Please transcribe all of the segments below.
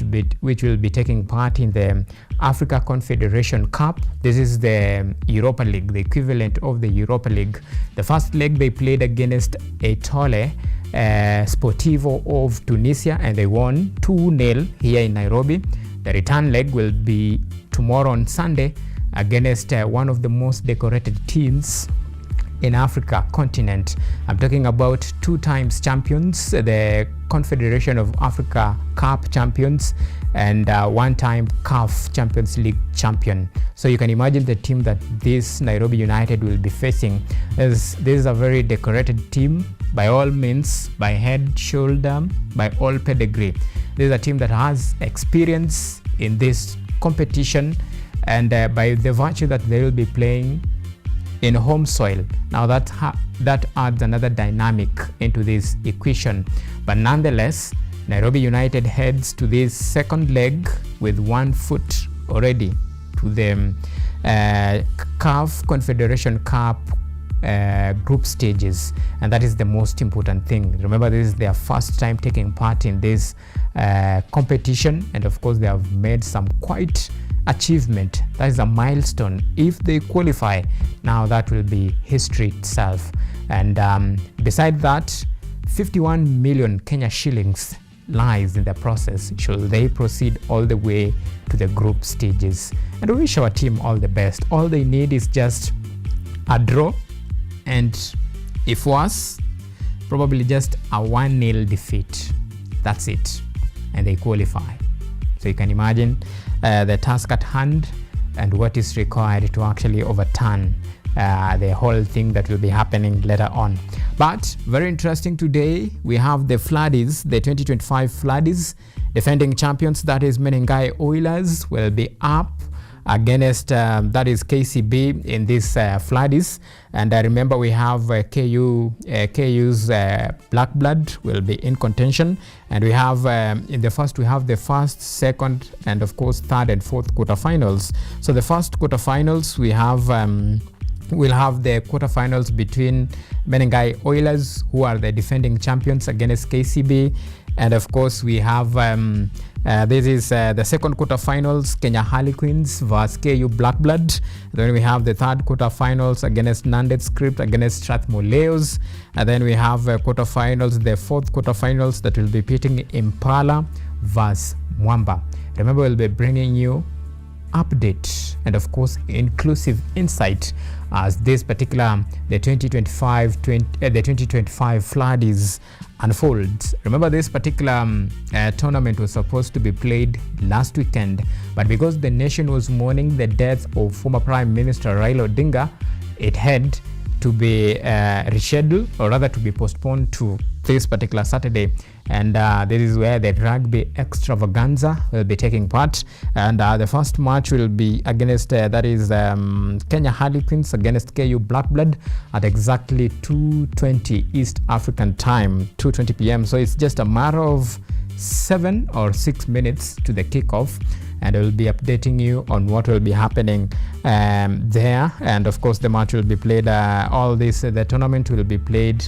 which will be taking part in the Africa Confederation Cup. This is the Europa League, the equivalent of the Europa League. The first leg they played against Etoile Sportivo of Tunisia, and they won 2-0 here in Nairobi. The return leg will be tomorrow on Sunday against one of the most decorated teams in Africa continent. I'm talking about 2 times champions, the Confederation of Africa Cup champions, and 1-time CAF Champions League champion. So you can imagine the team that this Nairobi United will be facing. This is a very decorated team by all means, by head, shoulder, by all pedigree. This is a team that has experience in this competition, and by the virtue that they will be playing in home soil. Now that adds another dynamic into this equation. But nonetheless, Nairobi United heads to this second leg with 1 foot already to the CAF Confederation Cup group stages, and that is the most important thing. Remember, this is their first time taking part in this competition, and of course they have made some quite achievement. That is a milestone. If they qualify, now that will be history itself. And beside that, 51 million Kenya shillings lies in the process should they proceed all the way to the group stages. And we wish our team all the best. All they need is just a draw, and if worse, probably just a 1-0 defeat. That's it, and they qualify. So you can imagine the task at hand and what is required to actually overturn the whole thing that will be happening later on. But very interesting today, we have the Floodies, the 2025 Floodies, defending champions, that is Menengai Oilers, will be up against that is KCB in this Floodies. And remember, we have KU's Black Blood will be in contention, and we have in the first, we have the first, second, and of course third and fourth quarterfinals. So the first quarterfinals, we have we'll have the quarterfinals between Menengai Oilers, who are the defending champions, against KCB. And of course we have this is the second quarterfinals, Kenya Harlequins versus KU Black Blood. Then we have the third quarterfinals against Nandet Script against Strathmore Leos. And then we have quarterfinals, the fourth quarterfinals, that will be pitting Impala versus Mwamba. Remember, we'll be bringing you update and of course inclusive insight as this particular the 2025 Floodies unfolds. Remember, this particular tournament was supposed to be played last weekend, but because the nation was mourning the death of former Prime Minister Raila Odinga, it had to be rescheduled, or rather to be postponed to this particular Saturday. And this is where the rugby extravaganza will be taking part. And the first match will be against that is Kenya Harlequins against KU Black Blood at exactly 2:20 East African time, 2:20 p.m. So it's just a matter of 7 or 6 minutes to the kickoff, and I will be updating you on what will be happening there. And of course the match will be played, the tournament will be played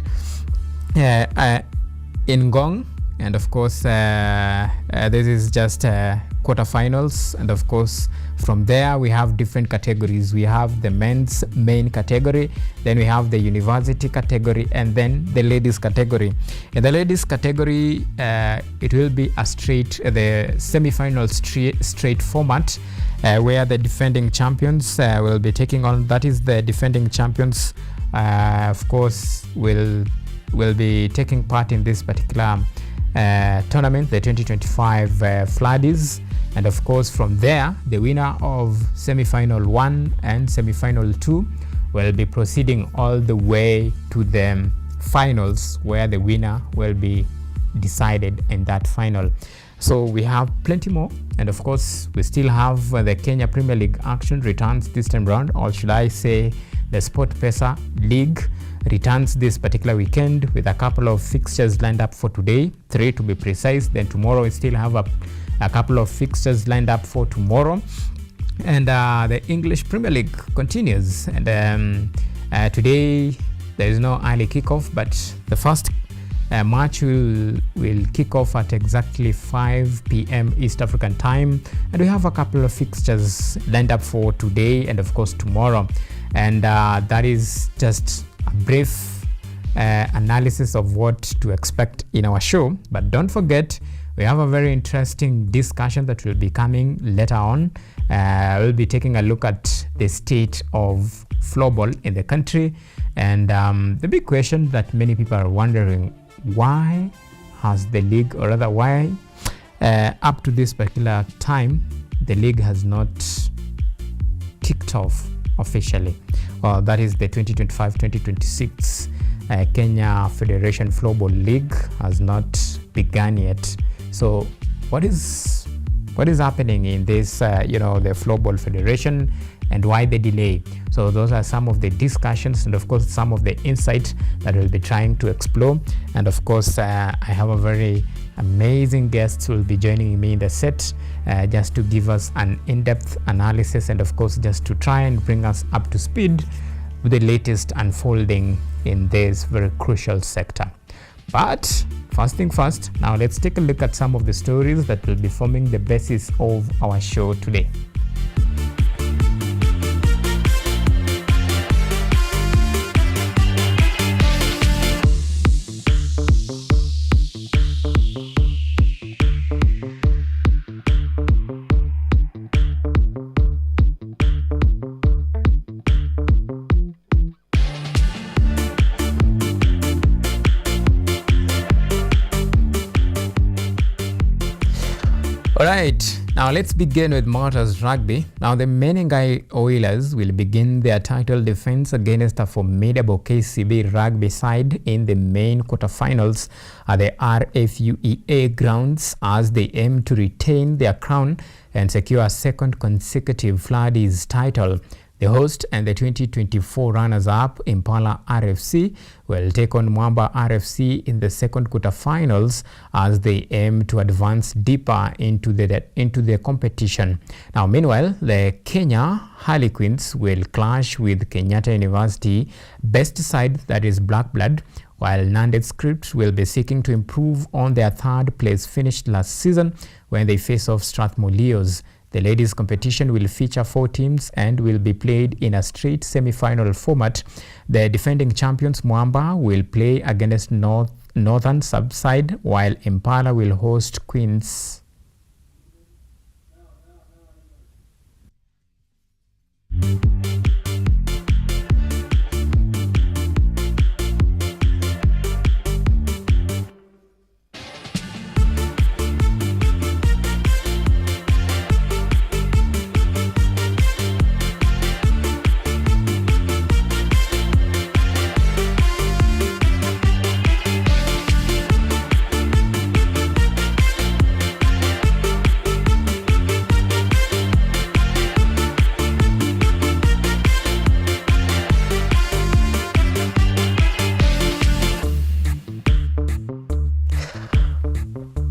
in Gong, and of course this is just quarterfinals. And of course from there we have different categories. We have the men's main category, then we have the university category, and then the ladies category. In the ladies category, it will be a the semi-final straight format, where the defending champions will be taking on, that is the defending champions of course will be taking part in this particular tournament, the 2025 Floodies. And of course from there, the winner of semi-final 1 and semi-final 2 will be proceeding all the way to the finals, where the winner will be decided in that final. So we have plenty more, and of course we still have the Kenya Premier League action returns this time round, or should I say the SportPesa League returns this particular weekend, with a couple of fixtures lined up for today, 3 to be precise. Then tomorrow we still have a couple of fixtures lined up for tomorrow. And the English Premier League continues, and today there is no early kickoff, but the first Match will kick off at exactly 5 p.m. East African time, and we have a couple of fixtures lined up for today and of course tomorrow, and that is just a brief analysis of what to expect in our show. But don't forget, we have a very interesting discussion that will be coming later on. We'll be taking a look at the state of floorball in the country, and the big question that many people are wondering, why has the league, or rather why up to this particular time the league has not kicked off officially. Well, that is the 2025-2026 Kenya Federation Floorball League has not begun yet. So what is happening in this the Floorball Federation, and why the delay? So those are some of the discussions and of course some of the insight that we'll be trying to explore. And of course I have a very amazing guest who will be joining me in the set just to give us an in-depth analysis, and of course just to try and bring us up to speed with the latest unfolding in this very crucial sector. But first thing first, now let's take a look at some of the stories that will be forming the basis of our show today. Alright, now let's begin with Martyrs Rugby. Now the Menengai Oilers will begin their title defense against a formidable KCB rugby side in the main quarterfinals at the RFUEA grounds as they aim to retain their crown and secure a second consecutive Fladdies title. The host and the 2024 runners-up Impala RFC will take on Mwamba RFC in the second quarterfinals as they aim to advance deeper into the competition. Now, meanwhile, the Kenya Harlequins will clash with Kenyatta University best side, that is Black Blood, while Nanded Scripts will be seeking to improve on their third place finish last season when they face off Strathmore Leos. The ladies' competition will feature 4 teams and will be played in a straight semi-final format. The defending champions Mwamba will play against Northern Subside, while Impala will host Queens.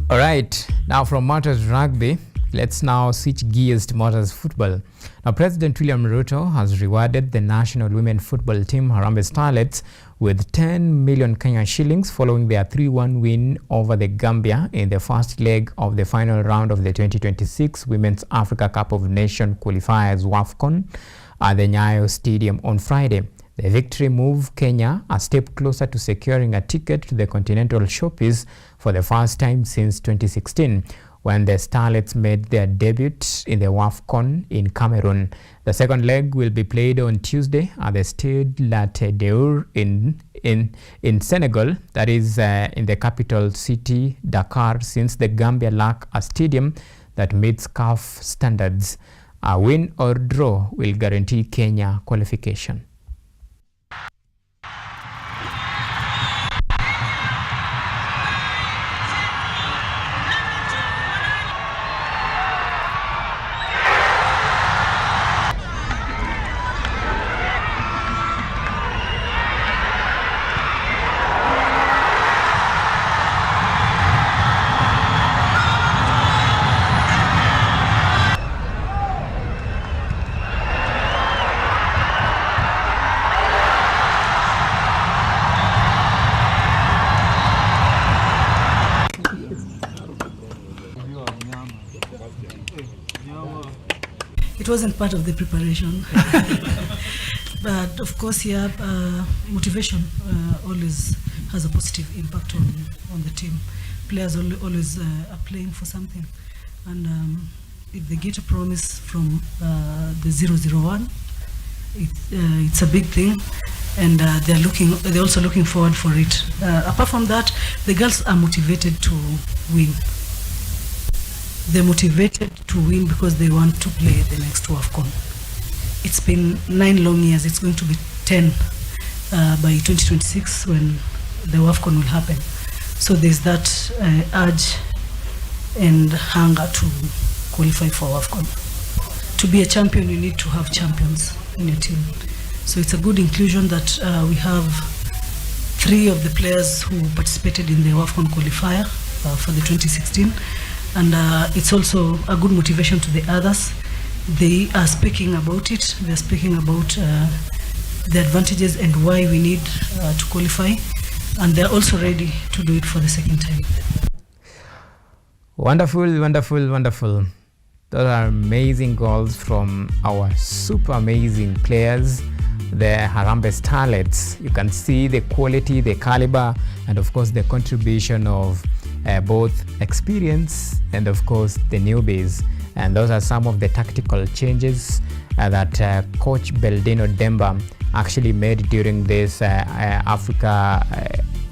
Alright, now from Martyrs Rugby, let's now switch gears to Martyrs Football. Now, President William Ruto has rewarded the national women football team Harambee Starlets with 10 million Kenyan shillings following their 3-1 win over the Gambia in the first leg of the final round of the 2026 Women's Africa Cup of Nations qualifiers WAFCON at the Nyayo Stadium on Friday. The victory moved Kenya a step closer to securing a ticket to the Continental Showpiece for the first time since 2016, when the Starlets made their debut in the WAFCON in Cameroon. The second leg will be played on Tuesday at the Stade Latte d'Or in Senegal, that is in the capital city Dakar, since the Gambia lack a stadium that meets CAF standards. A win or draw will guarantee Kenya qualification. It wasn't part of the preparation. But of course, yeah, motivation always has a positive impact on the team. Players always are playing for something. And if they get a promise from the 001, it's a big thing. And they're also looking forward for it. Apart from that, the girls are motivated to win. They're motivated to win because they want to play the next WAFCON. It's been 9 long years. It's going to be 10 by 2026 when the WAFCON will happen. So there's that urge and hunger to qualify for WAFCON. To be a champion, you need to have champions in your team. So it's a good inclusion that we have 3 of the players who participated in the WAFCON qualifier for the 2016. And it's also a good motivation to the others. They are speaking about it. They're speaking about the advantages and why we need to qualify. And they're also ready to do it for the second time. Wonderful, wonderful, wonderful. Those are amazing goals from our super amazing players, the Harambee Starlets. You can see the quality, the caliber, and of course the contribution of both experience and of course the newbies. And those are some of the tactical changes that Coach Beldino Demba actually made during this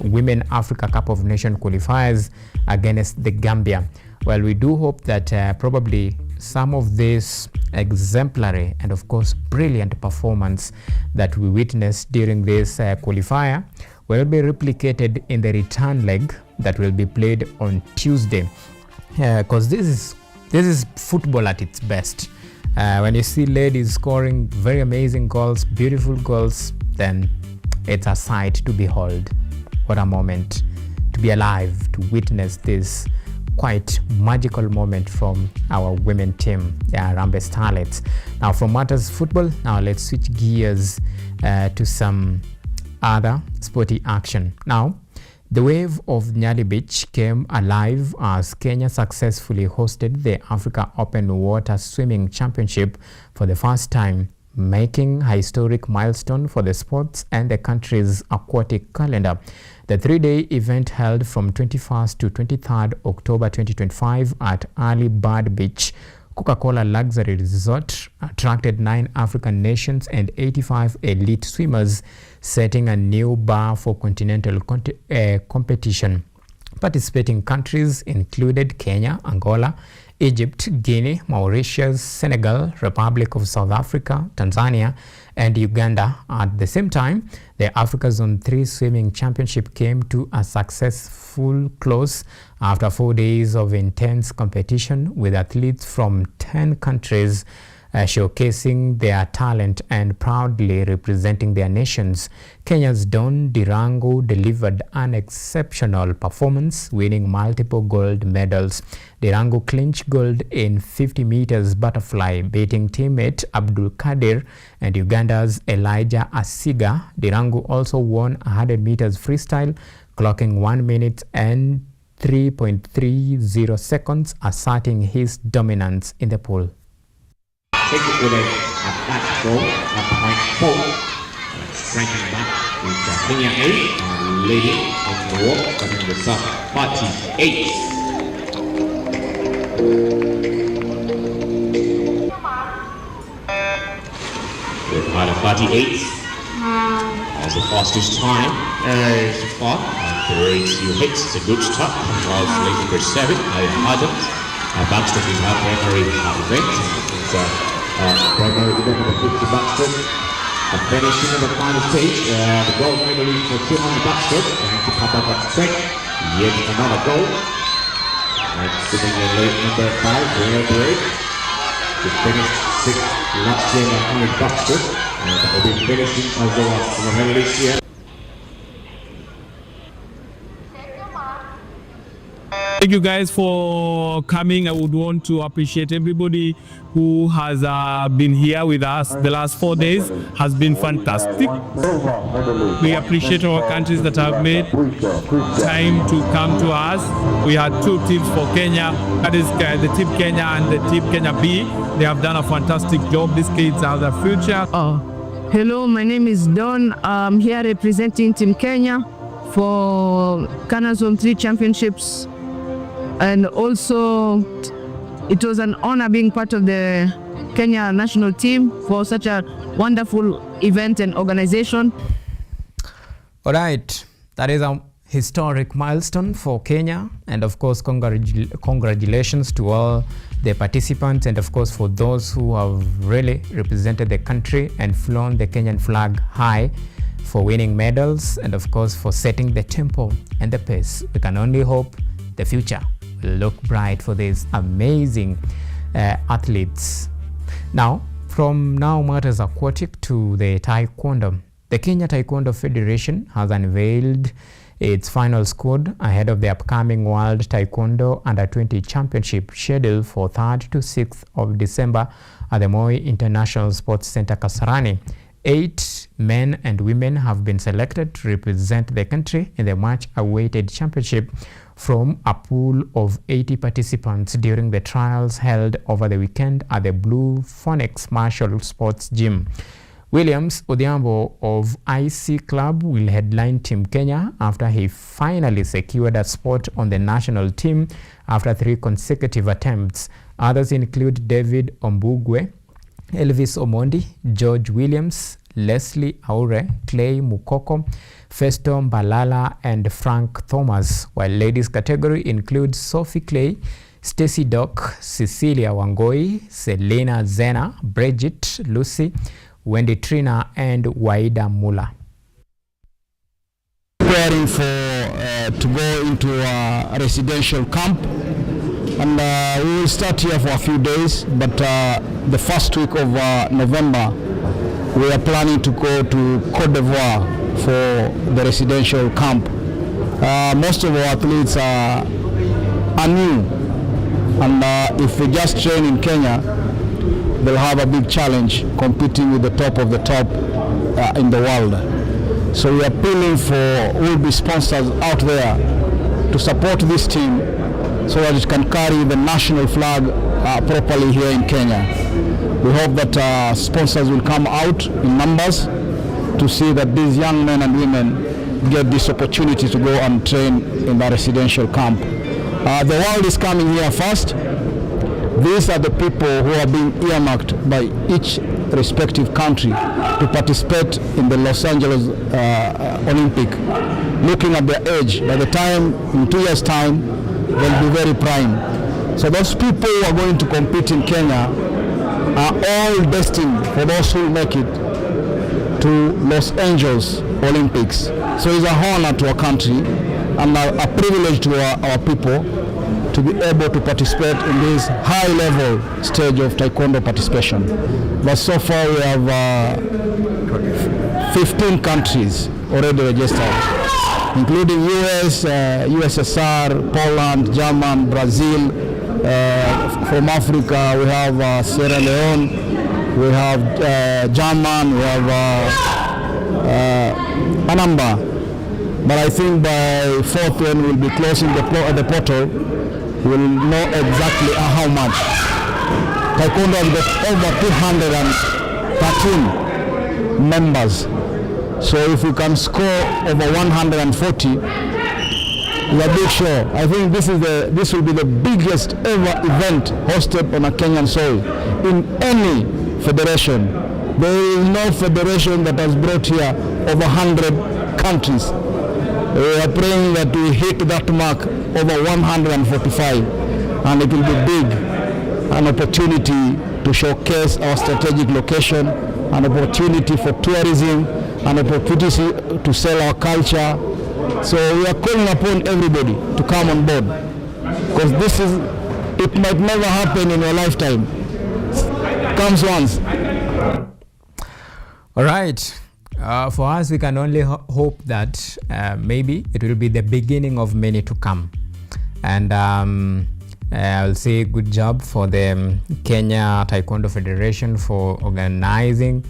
Women Africa Cup of Nations qualifiers against the Gambia. Well, we do hope that probably some of this exemplary and of course brilliant performance that we witnessed during this qualifier will be replicated in the return leg that will be played on Tuesday, because this is football at its best. When you see ladies scoring very amazing goals, beautiful goals, then it's a sight to behold. What a moment to be alive, to witness this quite magical moment from our women team, the Harambee Starlets. Now from matters football, now let's switch gears to some other sporty action. Now, the wave of Nyali Beach came alive as Kenya successfully hosted the Africa Open Water Swimming Championship for the first time, making a historic milestone for the sports and the country's aquatic calendar. The 3-day event held from 21st to 23rd October 2025 at Early Bird Beach, Coca-Cola Luxury Resort, attracted 9 African nations and 85 elite swimmers, setting a new bar for continental competition. Participating countries included Kenya, Angola, Egypt, Guinea, Mauritius, Senegal, Republic of South Africa, Tanzania, and Uganda. At the same time, the Africa Zone 3 Swimming Championship came to a successful close after 4 days of intense competition, with athletes from 10 countries showcasing their talent and proudly representing their nations. Kenya's Don Dirango delivered an exceptional performance, winning multiple gold medals. Dirango clinched gold in 50 meters butterfly, beating teammate Abdul Kadir and Uganda's Elijah Asiga. Dirango also won 100 meters freestyle, clocking 1 minute and 3.30 seconds, asserting his dominance in the pool. Take it with a back goal at point 4. Striking back with Kenya 8 and leading in the walk, starting with sub 48. With part of 48 as the fastest time so far. Great, you hit a good start. Charles Lady for 7. I hadn't. Baxter is our primary event. Primary event of the 50 Baxter. Finishing in the final stage, the gold medalist for Timon Baxter. Trying to come back on track. Yet another goal. And sitting in late number 5, Real Break. To finish 6th last year on Timon Baxter. And will be finishing as well as the medalist here. Thank you guys for coming. I would want to appreciate everybody who has been here with us. The last 4 days has been fantastic. We appreciate our countries that have made time to come to us. We had 2 teams for Kenya, that is the Team Kenya and the Team Kenya B. They have done a fantastic job. These kids have the future. Hello, my name is Don. I'm here representing Team Kenya for Ghana Zone 3 Championships. And also, it was an honor being part of the Kenya national team for such a wonderful event and organization. All right, that is a historic milestone for Kenya, and of course, congratulations to all the participants, and of course for those who have really represented the country and flown the Kenyan flag high, for winning medals, and of course for setting the tempo and the pace. We can only hope the future will look bright for these amazing athletes. Now, from now matters aquatic to the taekwondo. The Kenya Taekwondo Federation has unveiled its final squad ahead of the upcoming World Taekwondo Under-20 Championship scheduled for 3rd to 6th of December at the Moi International Sports Center, Kasarani. 8 men and women have been selected to represent the country in the much-awaited championship from a pool of 80 participants during the trials held over the weekend at the Blue Phoenix Martial Sports Gym. Williams Odhiambo of IC Club will headline Team Kenya after he finally secured a spot on the national team after 3 consecutive attempts. Others include David Ombugwe, Elvis Omondi, George Williams, Leslie Aure, Clay Mukoko, Festo Mbalala, and Frank Thomas, while ladies category includes Sophie Clay, Stacy Dock, Cecilia Wangoi, Selena Zena, Bridget Lucy, Wendy Trina, and Waida Mula. Preparing for to go into a residential camp, and we will start here for a few days, but the first week of November we are planning to go to Côte d'Ivoire for the residential camp. Most of our athletes are new, and if we just train in Kenya, they'll have a big challenge competing with the top of the top in the world. So we are appealing for will be sponsors out there to support this team so that it can carry the national flag properly here in Kenya. We hope that sponsors will come out in numbers to see that these young men and women get this opportunity to go and train in the residential camp. The world is coming here first. These are the people who are being earmarked by each respective country to participate in the Los Angeles Olympic. Looking at their age, by the time, in 2 years' time, they'll be very prime. So those people who are going to compete in Kenya are all destined, for those who make it, to Los Angeles Olympics. So it's an honor to our country and a privilege to our people to be able to participate in this high-level stage of taekwondo participation. But so far we have 15 countries already registered, including US, USSR, Poland, Germany, Brazil. From Africa we have Sierra Leone, we have Germany, we have a number. But I think by 4th when we'll be closing the portal, we'll know exactly how much. Taekwondo has got over 213 members. So if we can score over 140, it's a big show. I think this will be the biggest ever event hosted on a Kenyan soil in any federation. There is no federation that has brought here over 100 countries. We are praying that we hit that mark over 145, and it will be big, an opportunity to showcase our strategic location, an opportunity for tourism, an opportunity to sell our culture. So we are calling upon everybody to come on board, because it might never happen in your lifetime. Comes once. All right. For us, we can only hope that maybe it will be the beginning of many to come. And I'll say good job for the Kenya Taekwondo Federation for organizing.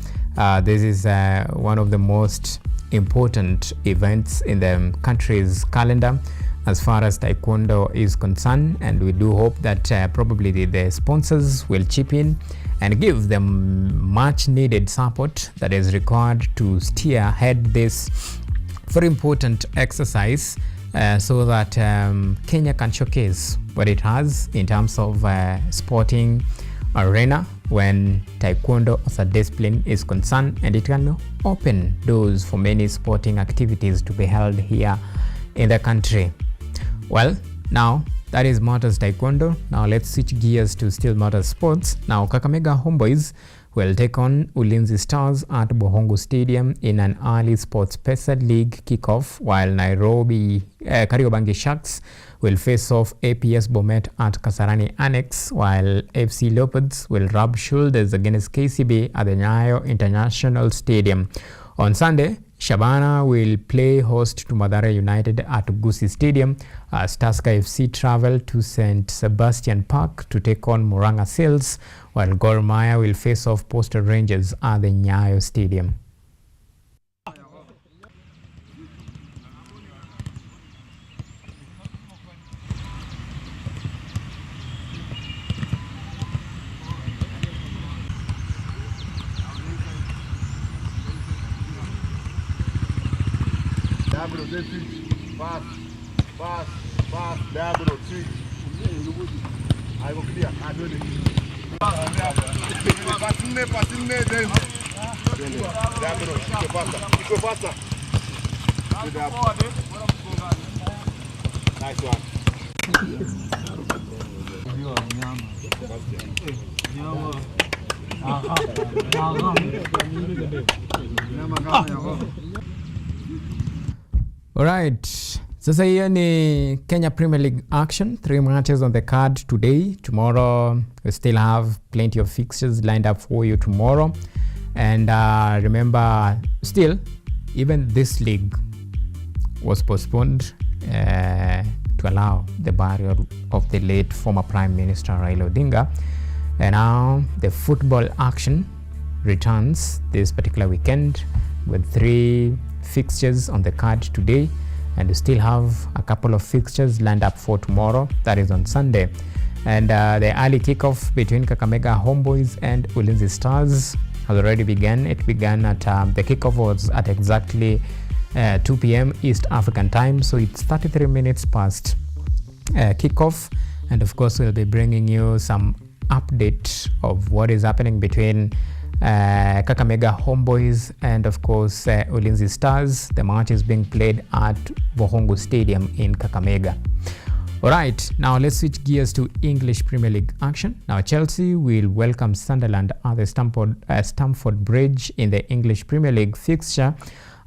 This is one of the most important events in the country's calendar as far as Taekwondo is concerned, and we do hope that probably the sponsors will chip in and give them much needed support that is required to steer ahead this very important exercise, so that Kenya can showcase what it has in terms of sporting arena when Taekwondo as a discipline is concerned, and it can open doors for many sporting activities to be held here in the country. Well, now that is Matters Taekwondo. Now let's switch gears to still Matters Sports. Now Kakamega Homeboys will take on Ulinzi Stars at Bohongo Stadium in an early Sports Pesa League kickoff, while Kariobangi Sharks will face off APS Bomet at Kasarani Annex, while FC Leopards will rub shoulders against KCB at the Nyayo International Stadium. On Sunday, Shabana will play host to Mathare United at Gusii Stadium as Tusker FC travel to St. Sebastian Park to take on Murang'a Seals, while Gor Mahia will face off Postal Rangers at the Nyayo Stadium. Nice one. Alright, sasa hiyo ni Kenya Premier League action. 3 matches on the card today. Tomorrow we still have plenty of fixtures lined up for you tomorrow. And remember, still, even this league was postponed to allow the burial of the late former Prime Minister Raila Odinga. And now the football action returns this particular weekend with 3 fixtures on the card today, and we still have a couple of fixtures lined up for tomorrow, that is on Sunday. And the early kickoff between Kakamega Homeboys and Ulinzi Stars has already begun. It began at the kickoff was at exactly 2 p.m. East African time, so it's 33 minutes past kickoff. And of course we'll be bringing you some update of what is happening between Kakamega Homeboys and of course Ulinzi Stars. The match is being played at Bohongo Stadium in Kakamega. Alright, now let's switch gears to English Premier League action. Now Chelsea will welcome Sunderland at the Stamford Bridge in the English Premier League fixture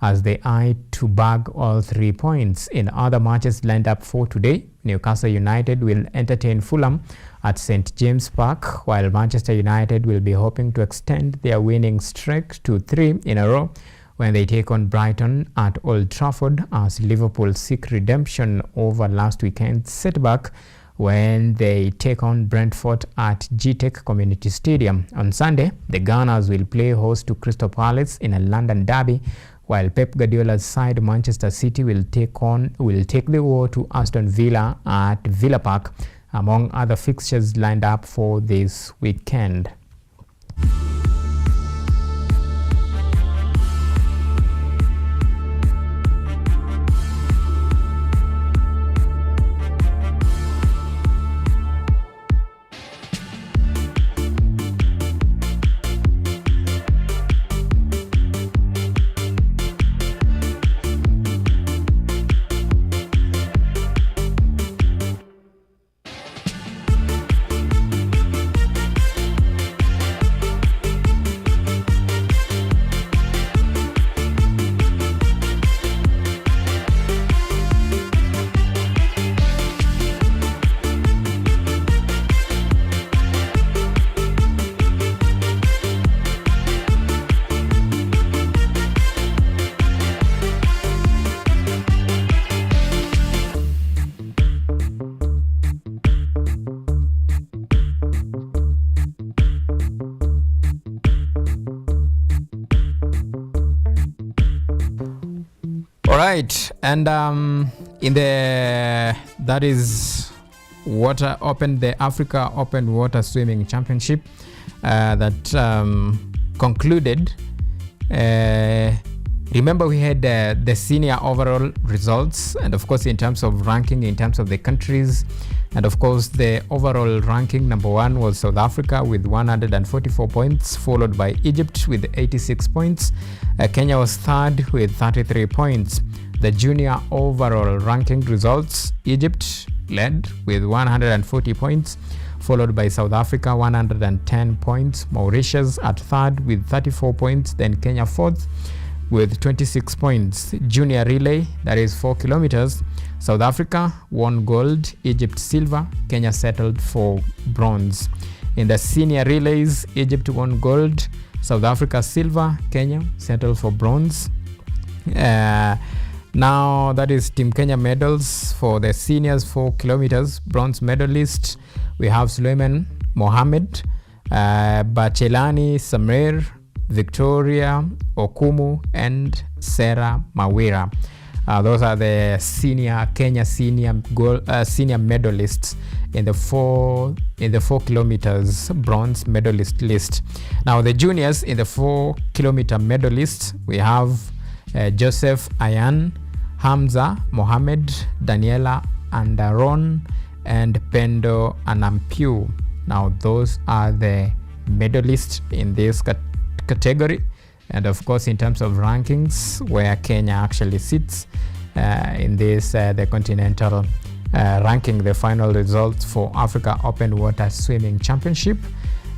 as they eye to bag all 3 points. In other matches lined up for today, Newcastle United will entertain Fulham at St. James Park, while Manchester United will be hoping to extend their winning streak to 3 in a row when they take on Brighton at Old Trafford, as Liverpool seek redemption over last weekend's setback when they take on Brentford at GTEC Community Stadium. On Sunday, the Gunners will play host to Crystal Palace in a London derby, while Pep Guardiola's side Manchester City will take the war to Aston Villa at Villa Park, among other fixtures lined up for this weekend. right, and that is water open, the Africa Open Water Swimming Championship that concluded. Remember, we had the senior overall results, and of course, in terms of ranking, in terms of the countries, and of course, the overall ranking, number one was South Africa with 144 points, followed by Egypt with 86 points. Kenya was third with 33 points. The junior overall ranking results, Egypt led with 140 points, followed by South Africa 110 points, Mauritius at third with 34 points, then Kenya fourth with 26 points. Junior relay, that is 4 kilometers, South Africa won gold, Egypt silver, Kenya settled for bronze. In the senior relays, Egypt won gold, South Africa silver, Kenya settled for bronze. Now that is Team Kenya medals for the seniors 4 kilometers. Bronze medalist, we have Suleiman Mohammed, Bachelani Samir, Victoria Okumu, and Sarah Mawira. Those are the Kenya senior medalists in the 4 kilometers bronze medalist list. Now the juniors in the 4 kilometer medalists, we have Joseph Ayan, Hamza Mohammed, Daniela Andaron, and Pendo Anampiu. Now those are the medalists in this category, and of course in terms of rankings, where Kenya actually sits in this the continental ranking, the final results for Africa Open Water Swimming Championship,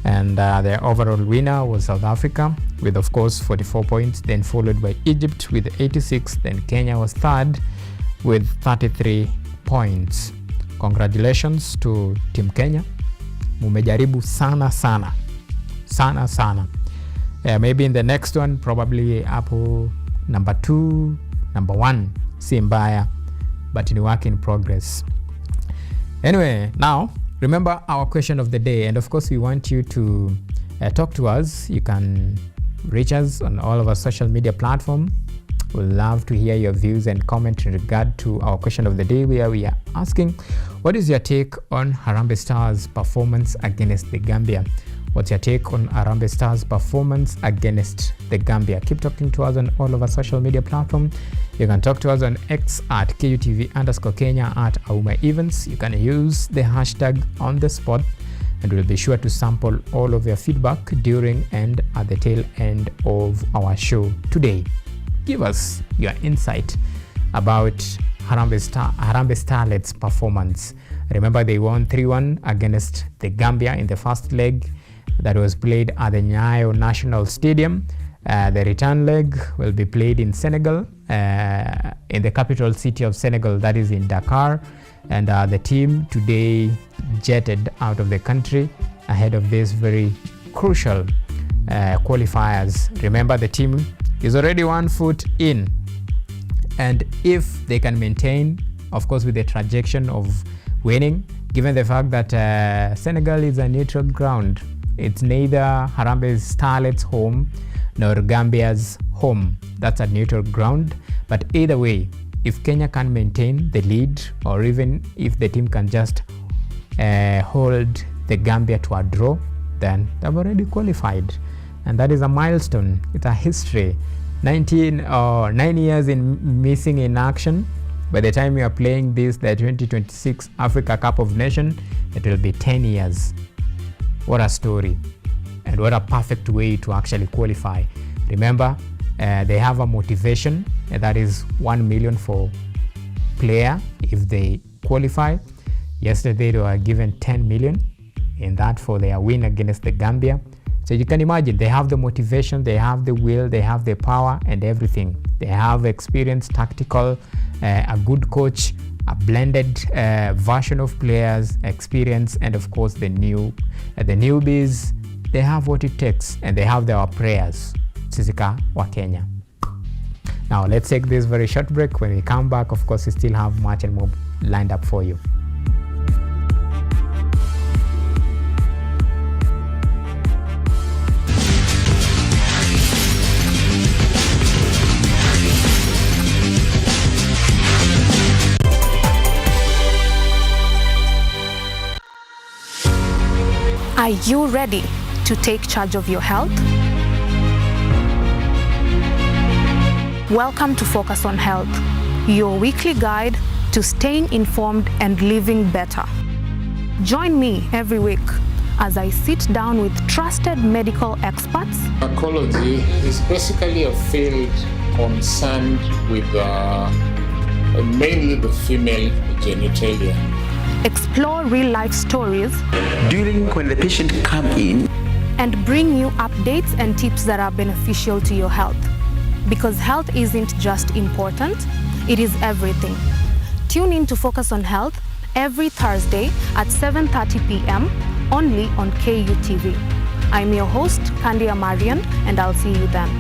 and the overall winner was South Africa with of course 44 points, then followed by Egypt with 86, then Kenya was third with 33 points. Congratulations to Team Kenya, mumejaribu sana. Maybe in the next one, probably Apple number 2, number 1, si mbaya, but in work in progress. Anyway, now remember our question of the day, and of course we want you to talk to us. You can reach us on all of our social media platforms. We'd love to hear your views and comment in regard to our question of the day, where we are asking, what is your take on Harambee Stars' performance against the Gambia? What's your take on Harambee Stars' performance against the Gambia? Keep talking to us on all of our social media platforms. You can talk to us on X at KUTV_Kenya, at Auma Events. You can use the hashtag on the spot, and we'll be sure to sample all of your feedback during and at the tail end of our show today. Give us your insight about Harambee Starlets' performance. Remember, they won 3-1 against the Gambia in the first leg that was played at the Nyayo National Stadium. The return leg will be played in Senegal, in the capital city of Senegal, that is in Dakar. And the team today jetted out of the country ahead of this very crucial qualifiers. Remember, the team is already 1 foot in, and if they can maintain, of course, with the trajectory of winning, given the fact that Senegal is a neutral ground, it's neither Harambee Starlets' home nor Gambia's home. That's a neutral ground. But either way, if Kenya can maintain the lead, or even if the team can just hold the Gambia to a draw, then they've already qualified. And that is a milestone. It's a history. 9 years in missing in action. By the time you are playing this, the 2026 Africa Cup of Nations, it will be 10 years. What a story, and what a perfect way to actually qualify. Remember, they have a motivation, and that is 1 million for player if they qualify. Yesterday they were given 10 million in that for their win against the Gambia. So you can imagine, they have the motivation, they have the will, they have the power and everything. They have experience, tactical, a good coach, a blended version of players, experience, and of course the newbies. They have what it takes, and they have their prayers. Sisika wa Kenya. Now let's take this very short break. When we come back, of course, we still have much and more lined up for you. Are you ready to take charge of your health? Welcome to Focus on Health, your weekly guide to staying informed and living better. Join me every week as I sit down with trusted medical experts. Gynecology is basically a field concerned with mainly the female genitalia. Explore real-life stories during when the patient come in and bring you updates and tips that are beneficial to your health. Because health isn't just important, it is everything. Tune in to Focus on Health every Thursday at 7:30 p.m. only on KUTV. I'm your host, Kandia Marian, and I'll see you then.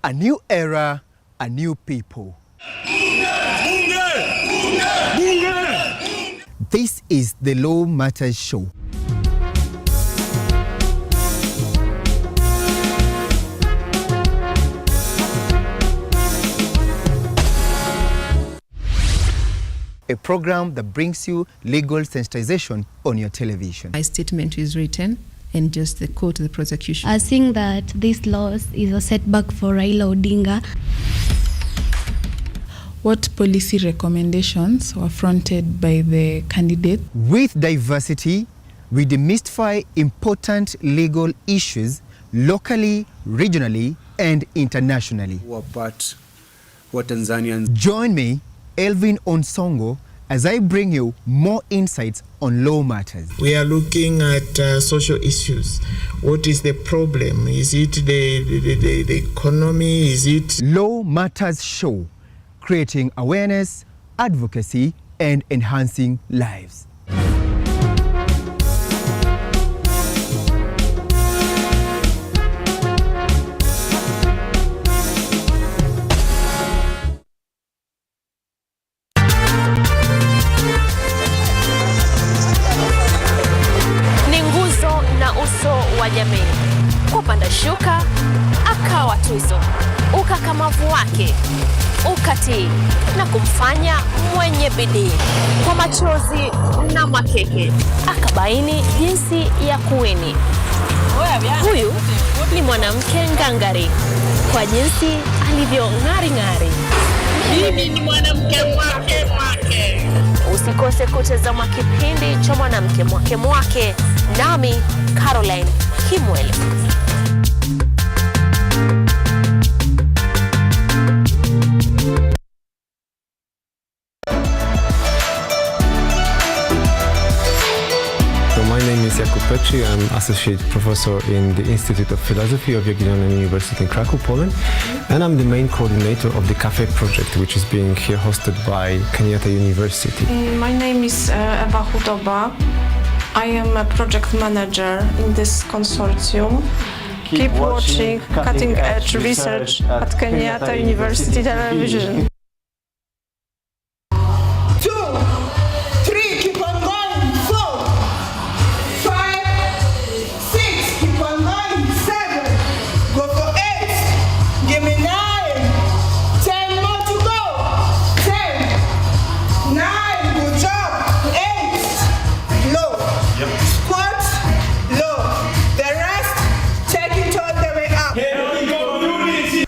A new era, a new people. This is the Law Matters Show. A program that brings you legal sensitization on your television. My statement is written and just the quote the prosecution. I think that this loss is a setback for Raila Odinga. What policy recommendations were fronted by the candidate? With diversity, we demystify important legal issues locally, regionally, and internationally. What Tanzanians. Join me, Elvin Onsongo, as I bring you more insights on law matters. We are looking at social issues. What is the problem? Is it the economy? Is it... Law Matters Show, creating awareness, advocacy, and enhancing lives. Jamii. Kupanda shuka, akawa tuzo, ukakamavu wake, ukatii na kumfanya mwenye bidii. Kwa machozi na makeke, akabaini jinsi ya kuwini. Huyu ni mwanamke ngangari, kwa jinsi alivyo ng'ari-ng'ari. Mimi ni mwanamke mwake. Usikose kutazama kipindi cha mwanamke mwake, nami Caroline Kimwele. So my name is Jakub Petri. I'm Associate Professor in the Institute of Philosophy of Jagiellonian University in Krakow, Poland. And I'm the main coordinator of the Cafe project, which is being here hosted by Kenyatta University. My name is Ewa Hudoba. I am a project manager in this consortium. Keep watching cutting edge research at Kenyatta University Television. 2, 3, keep on going. 4, 5, 6, keep on going. 7, go for 8. Give me 9. 10 more to go. 10, 9, good job. 8, low. Yep. Squat, low. The rest, take it all the way up. Here we go, do this.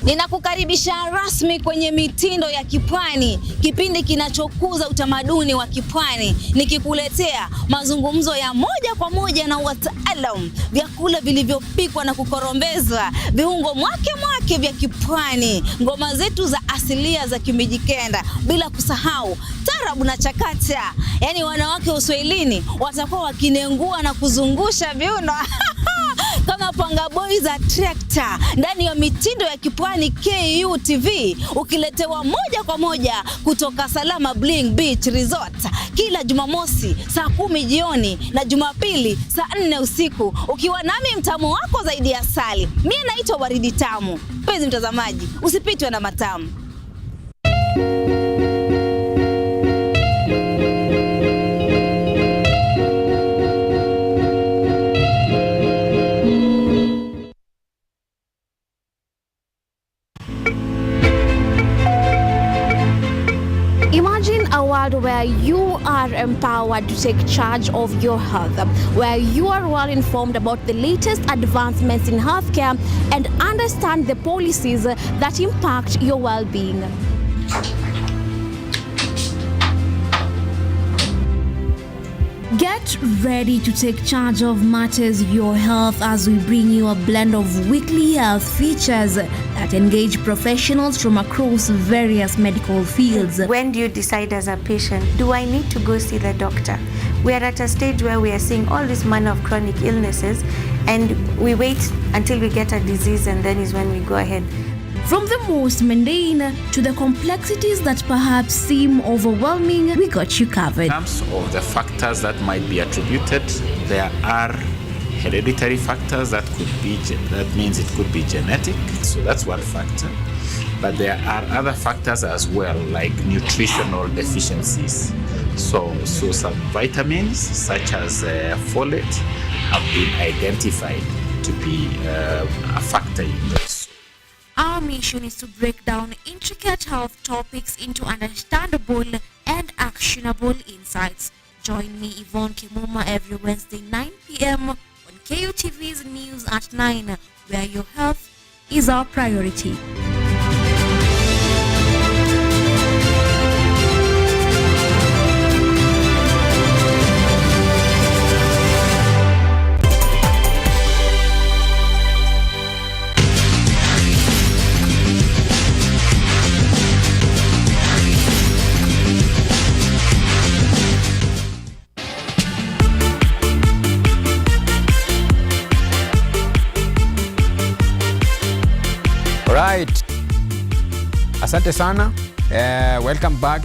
Ninakukaribisha rasmi kwenye mitindo ya kipwani, kipindi kinachokuza utamaduni wa kipwani, nikikuletea mazungumzo ya moja kwa moja na wataalamu, vyakula vilivyopikwa na kukorombezwa, viungo mwake vya kipwani, ngoma zetu za asilia za Kimijikenda, bila kusahau tarabu na chakacha. Yaani wanawake Uswahilini watakuwa wakinengua na kuzungusha viuno kama Mapanga Boys za Trekta ndani ya mitindo ya kipwani KUTV, ukiletewa moja kwa moja kutoka Salama Bling Beach Resort kila Jumamosi saa 10 jioni na Jumapili saa 4 usiku, ukiwa nami mtamu wako zaidi ya asali. Mimi naitwa Waridi Tamu. Mpenzi mtazamaji, usipitwe na matamu. Imagine a world where you are empowered to take charge of your health, where you are well informed about the latest advancements in healthcare and understand the policies that impact your well-being. Get ready to take charge of matters your health as we bring you a blend of weekly health features that engage professionals from across various medical fields. When do you decide as a patient, do I need to go see the doctor? We are at a stage where we are seeing all this manner of chronic illnesses and we wait until we get a disease and then is when we go ahead. From the most mundane to the complexities that perhaps seem overwhelming, we got you covered. In terms of the factors that might be attributed, there are hereditary factors that means it could be genetic, so that's one factor. But there are other factors as well, like nutritional deficiencies. So some vitamins such as folate have been identified to be a factor in this. Our mission is to break down intricate health topics into understandable and actionable insights. Join me, Yvonne Kimuma, every Wednesday 9 p.m. on KUTV's News at 9, where your health is our priority. Right. Asante sana. Welcome back.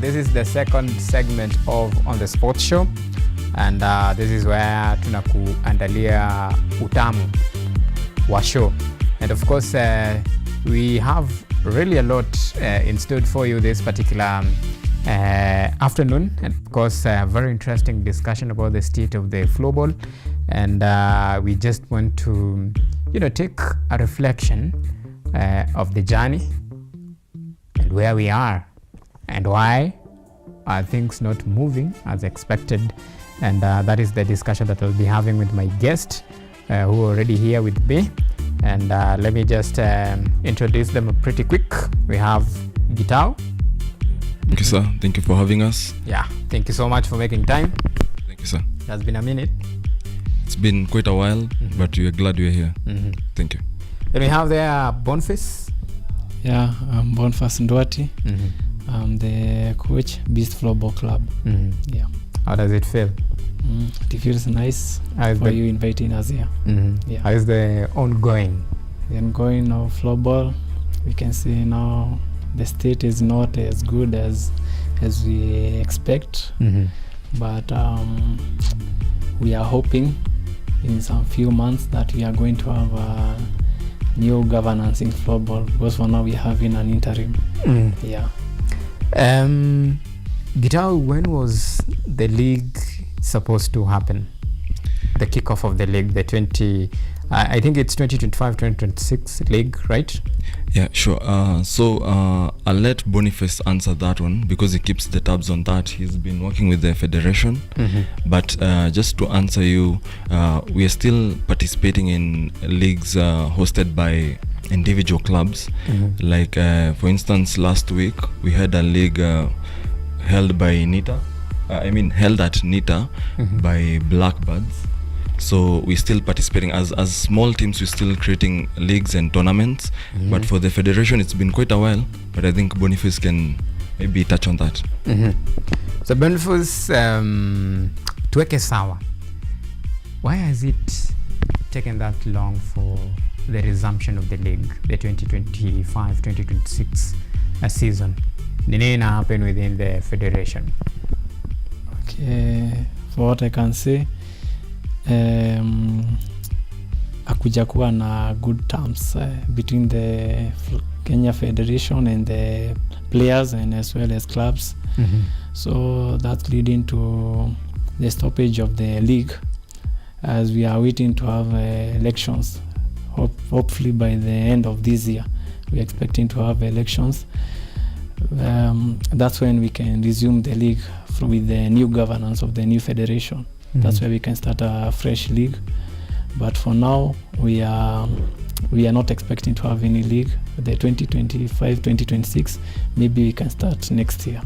This is the second segment of On the Sports Show. And this is where tunakuandalia utamu wa show. And of course, we have really a lot in store for you this particular afternoon. And of course, a very interesting discussion about the state of the floorball. And we just want to, take a reflection of the journey and where we are and why are things not moving as expected. And that is the discussion that I'll be having with my guest who are already here with me. And let me just introduce them pretty quick. We have Gitao. Thank you, sir. Thank you for having us. Yeah, thank you so much for making time. Thank you, sir. It has been a minute. It's been quite a while, but we're glad we're here. Thank you. Then we have there Boniface. Yeah, I'm Boniface Ndwati. I'm the coach, Beast Floorball Club. Yeah. How does it feel? It feels nice for you inviting us here. Yeah. How is the ongoing? The ongoing of floorball, we can see now the state is not as good as we expect. But we are hoping in some few months that we are going to have a new governance in floorball, because for now we are having an interim. Yeah. Gitao, when was the league supposed to happen? The kickoff of the league, the I think it's 2025-2026 league, right? Yeah, sure. So I'll let Boniface answer that one because he keeps the tabs on that. He's been working with the federation. But just to answer you, we are still participating in leagues hosted by individual clubs. Like, for instance, last week we had a league held by NITA. Held at NITA by Blackbirds. So we're still participating as small teams. We're still creating leagues and tournaments. But for the federation, it's been quite a while. But I think Boniface can maybe touch on that. So Boniface, tuweke sawa. Why has it taken that long for the resumption of the league, the 2025-2026 season? Nini na happen within the federation? Okay, for what I can say, akuja kuwa na good terms between the Kenya Federation and the players and as well as clubs. So that's leading to the stoppage of the league as we are waiting to have elections. Hopefully by the end of this year, we're expecting to have elections. That's when we can resume the league with the new governance of the new federation. That's where we can start a fresh league. But for now, we are not expecting to have any league. The 2025-2026, maybe we can start next year.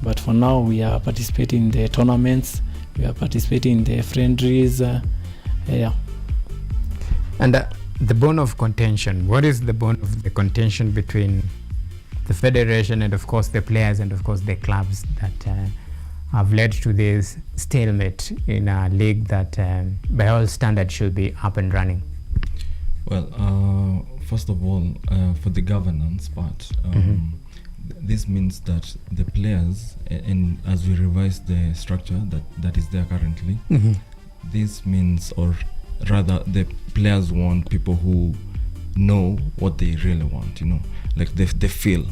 But for now, we are participating in the tournaments. We are participating in the friendlies. Yeah. And the bone of contention. What is the bone of the contention between the federation and, of course, the players and, of course, the clubs that have led to this stalemate in a league that, by all standards, should be up and running? Well, first of all, for the governance part, this means that the players, and as we revise the structure that is there currently, this means, or rather, the players want people who know what they really want, like they feel,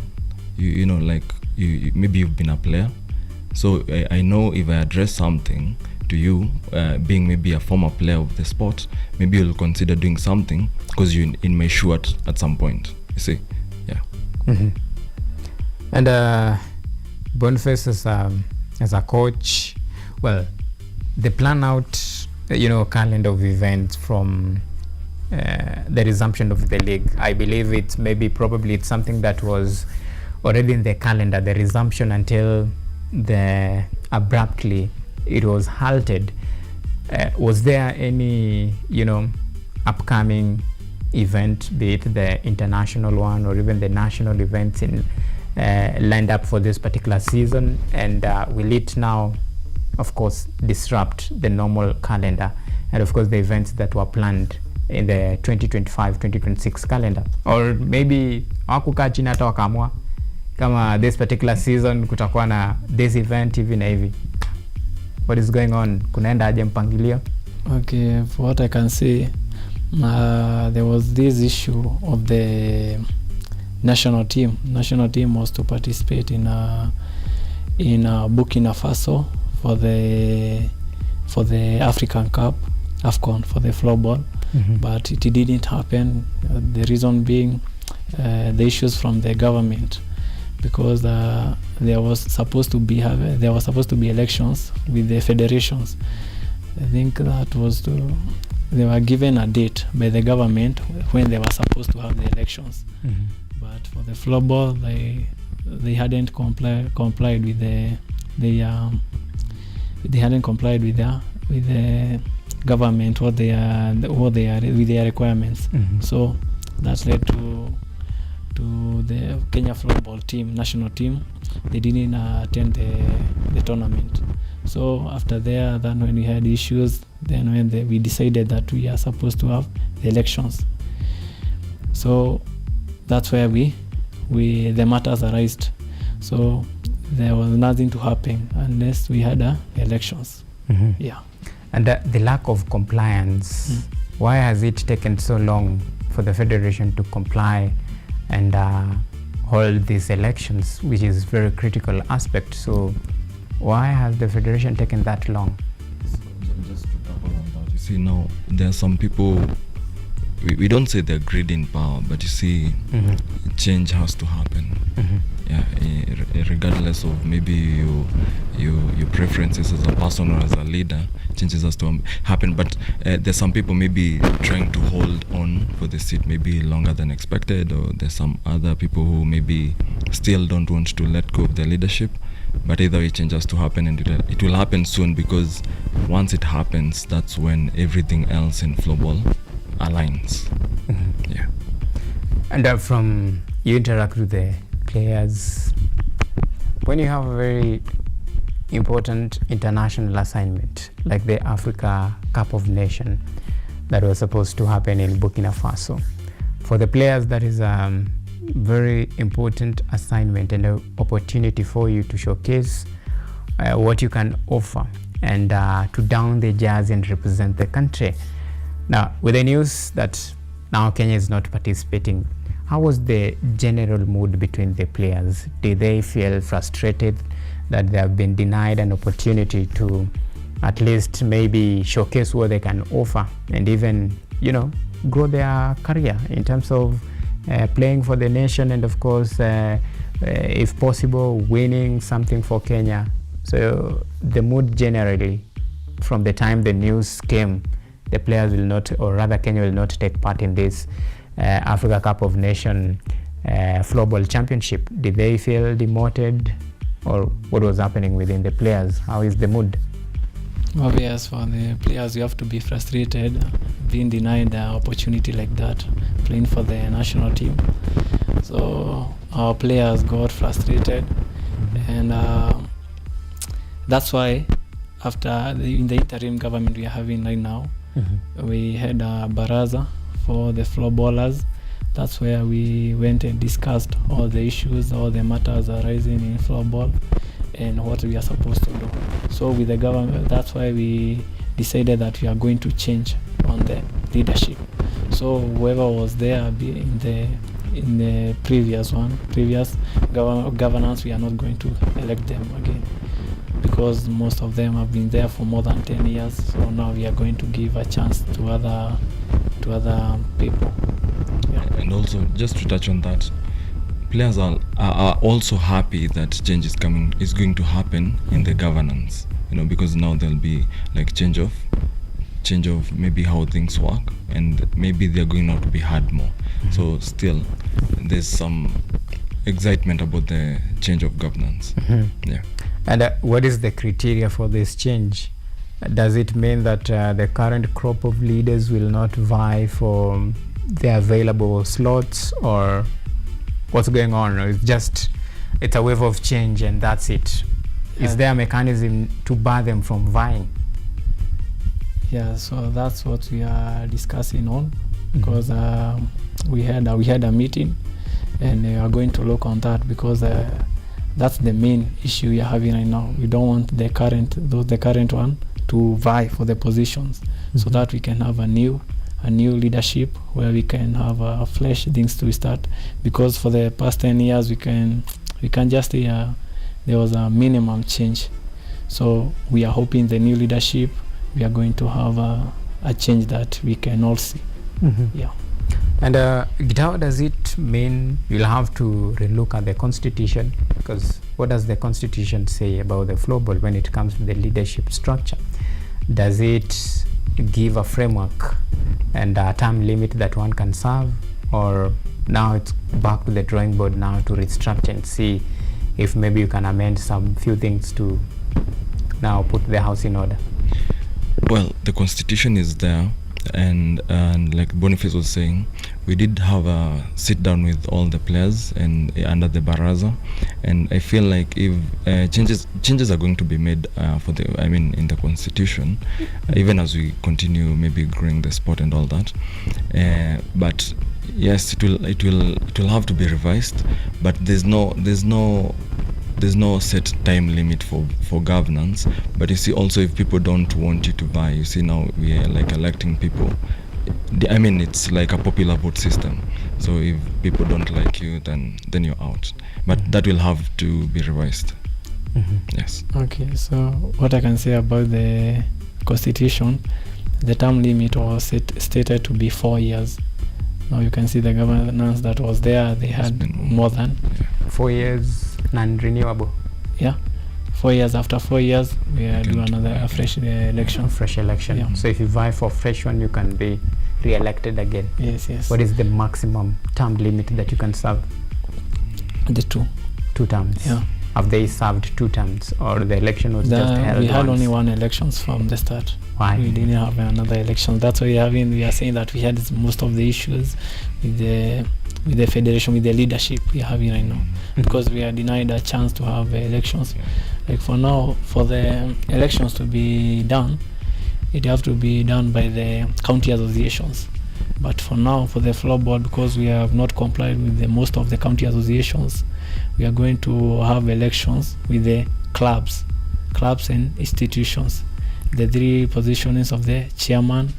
like maybe you've been a player. So I know if I address something to you, being maybe a former player of the sport, maybe you'll consider doing something because you're in my shoe at some point. You see, yeah. And Boniface as a coach, well, they plan out, calendar of events from the resumption of the league. I believe it's something that was already in the calendar, the resumption until abruptly it was halted. Was there any upcoming event, be it the international one or even the national events lined up for this particular season, and will it now, of course, disrupt the normal calendar and, of course, the events that were planned in the 2025-2026 calendar? Or maybe hawakukaa chini hata wakaamua kama this particular season kutakuwa na this event hivi na hivi? What is going on? Kunaenda aje mpangilio? Okay, for what I can say, there was this issue of the national team. National team was to participate in Burkina Faso for the African Cup, AFCON, for the floorball, but it didn't happen. The reason being the issues from the government, because there was supposed to be elections with the federations. I think that was they were given a date by the government when they were supposed to have the elections. But for the floorball, they hadn't complied with they hadn't complied with the government what they are with their requirements. So that led to the Kenya floorball team, national team. They didn't attend the tournament. So after then when we had issues, then when we decided that we are supposed to have the elections. So that's where the matters arised. So there was nothing to happen unless we had elections. Yeah. And the lack of compliance, why has it taken so long for the federation to comply and hold these elections, which is very critical aspect? So why has the federation taken that long? Just to double on that, you see, now there are some people, we don't say they're greed in power, but you see, change has to happen. Yeah, regardless of maybe your preferences as a person or as a leader, changes has to happen. But there's some people maybe trying to hold on for the seat maybe longer than expected, or there's some other people who maybe still don't want to let go of their leadership. But either way, change has to happen, and it will happen soon, because once it happens, that's when everything else in floorball aligns. Yeah. And from you interact with the players, when you have a very important international assignment like the Africa Cup of Nations, that was supposed to happen in Burkina Faso. For the players, that is a very important assignment and an opportunity for you to showcase what you can offer and to down the jersey and represent the country. Now, with the news that now Kenya is not participating, how was the general mood between the players? Did they feel frustrated that they have been denied an opportunity to at least maybe showcase what they can offer and even, grow their career in terms of playing for the nation and, of course, if possible, winning something for Kenya? So the mood generally, from the time the news came, the players will not, or rather Kenya will not take part in this Africa Cup of Nations Floorball Championship. Did they feel demoted, or what was happening within the players? How is the mood? Yes, for the players, you have to be frustrated being denied the opportunity like that, playing for the national team. So our players got frustrated, and that's why after in the interim government we are having right now, we had a baraza for the floorballers. That's where we went and discussed all the issues, all the matters arising in floorball and what we are supposed to do. So with the government, that's why we decided that we are going to change on the leadership. So whoever was there in the previous governance, we are not going to elect them again, because most of them have been there for more than 10 years. So now we are going to give a chance to other people. Yeah. And also, just to touch on that, players are also happy that change is going to happen in the governance, because now there'll be like change of maybe how things work, and maybe they're going out to be heard more. So still there's some excitement about the change of governance. Yeah. And what is the criteria for this change? Does it mean that the current crop of leaders will not vie for the available slots, or what's going on? Or it's a wave of change and that's it? Is there a mechanism to bar them from vying? Yeah, so that's what we are discussing on, because we had a meeting, and we are going to look on that, because that's the main issue we are having right now. We don't want the current one to vie for the positions, so that we can have a new leadership where we can have fresh things to start. Because for the past 10 years we can just say there was a minimum change. So we are hoping the new leadership, we are going to have a change that we can all see. Yeah. And Gitao, does it mean you'll have to relook at the constitution? Because what does the constitution say about the floorball when it comes to the leadership structure? Does it give a framework and a term limit that one can serve, or now it's back to the drawing board now to restructure and see if maybe you can amend some few things to now put the house in order? Well, the constitution is there, and like Boniface was saying, we did have a sit down with all the players and under the baraza, and I feel like if changes are going to be made in the constitution, even as we continue maybe growing the sport and all that, but yes, it will have to be revised, but there's no set time limit for governance. But you see, also, if people don't want you to buy, you see, now we are like electing people. It's like a popular vote system. So if people don't like you, then you're out. But that will have to be revised. Yes. Okay, so what I can say about the constitution, the term limit was stated to be 4 years. Now you can see the governance that was there, they had more than 4 years, non-renewable. Yeah, 4 years. After 4 years, we do another fresh election. Fresh election. Yeah. So if you vie for fresh one, you can be re-elected again. Yes. What is the maximum term limit that you can serve? The two terms. Yeah. Have they served 2 terms, or the election was just held We had once? only one elections from the start. Why? We didn't have another election. That's why we are saying that we had most of the issues with the federation, with the leadership we are having right now, because we are denied a chance to have elections. Like for now, for the elections to be done, it have to be done by the county associations. But for now, for the floorboard, because we have not complied with the most of the county associations, we are going to have elections with the clubs and institutions. The three positions of the chairman,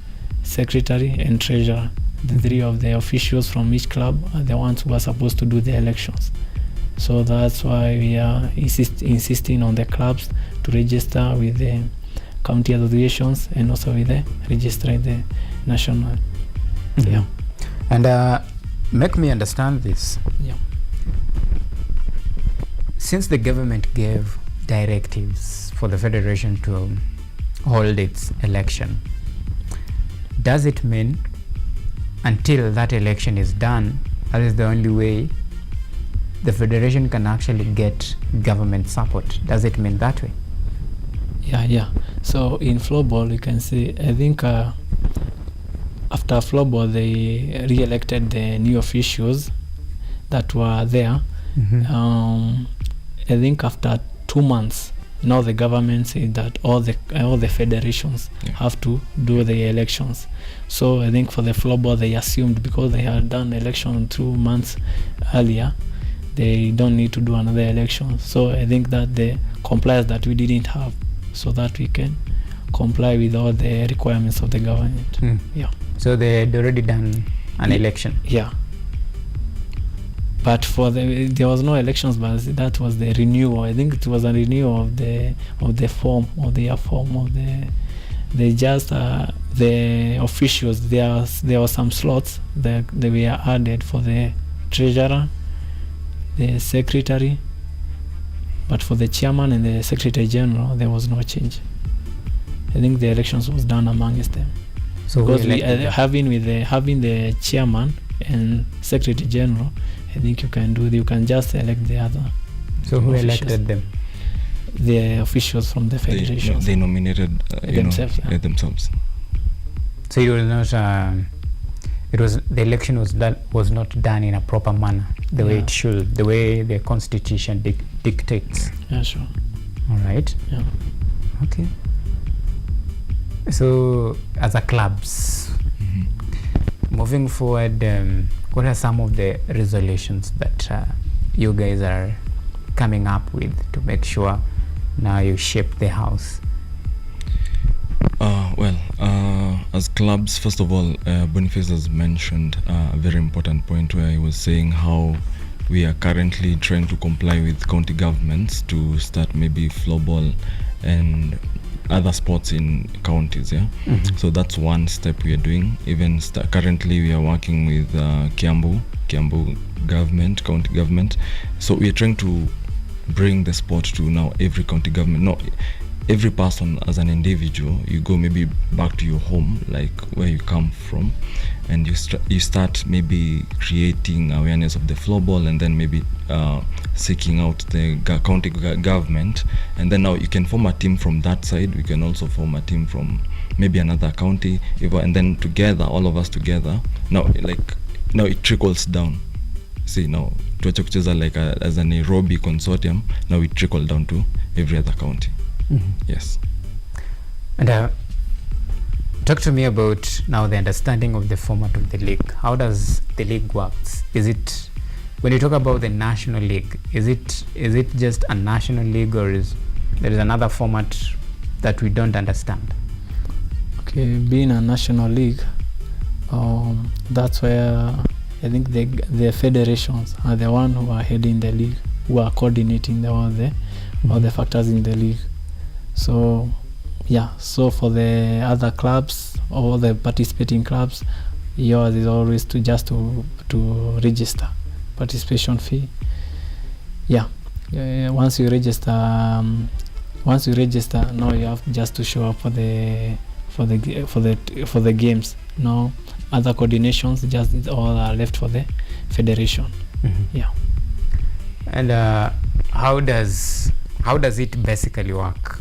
secretary, and treasurer. The three of the officials from each club are the ones who are supposed to do the elections. So that's why we are insisting on the clubs to register with the county associations and also with the register in the national. Yeah. And make me understand this. Yeah. Since the government gave directives for the federation to hold its election, does it mean until that election is done, that is the only way the federation can actually get government support? Does it mean that way? Yeah. So in floorball, you can see, I think after floorball, they re-elected the new officials that were there. I think after 2 months, now the government said that all the federations have to do the elections. So I think for the floorball, they assumed because they had done election 2 months earlier, they don't need to do another election. So I think that the compliance that we didn't have, so that we can comply with all the requirements of the government. Yeah. So they had already done an election. Yeah. But there was no elections, but that was the renewal. I think it was a renewal of the form of the officials. There were some slots that they were added for the treasurer, the secretary, but for the chairman and the secretary general there was no change. I think the elections was done amongst them. So because having the chairman and secretary general, I think you can just elect the other. So who elected them? The officials from the federation. They nominated themselves. So it was not. The election was not done in a proper manner, the way it should, the way the constitution dictates. Yeah, sure. All right. Yeah. Okay. So as a clubs, moving forward, what are some of the resolutions that you guys are coming up with to make sure now you shape the house? As clubs, first of all, Boniface has mentioned a very important point where he was saying how we are currently trying to comply with county governments to start maybe floorball and other sports in counties. So that's one step we are doing. Even currently we are working with Kiambu government, county government. So we are trying to bring the sport to now every county government. Every person as an individual, you go maybe back to your home, like where you come from, and you start maybe creating awareness of the floorball, and then maybe seeking out the county government, and then now you can form a team from that side. We can also form a team from maybe another county, and then together, all of us together. Now it trickles down. See, now tuache kucheza like as a Nairobi consortium. Now it trickle down to every other county. Yes. And talk to me about now the understanding of the format of the league. How does the league works? Is it, when you talk about the national league, is it just a national league, or there is another format that we don't understand? Okay, being a national league, that's where I think the federations are the one who are heading the league, who are coordinating all the factors in the league. So so for the other clubs, all the participating clubs, yours is always to register, participation fee. Once you register, now you have just to show up for the games. Now other coordinations just all are left for the federation. And how does it basically work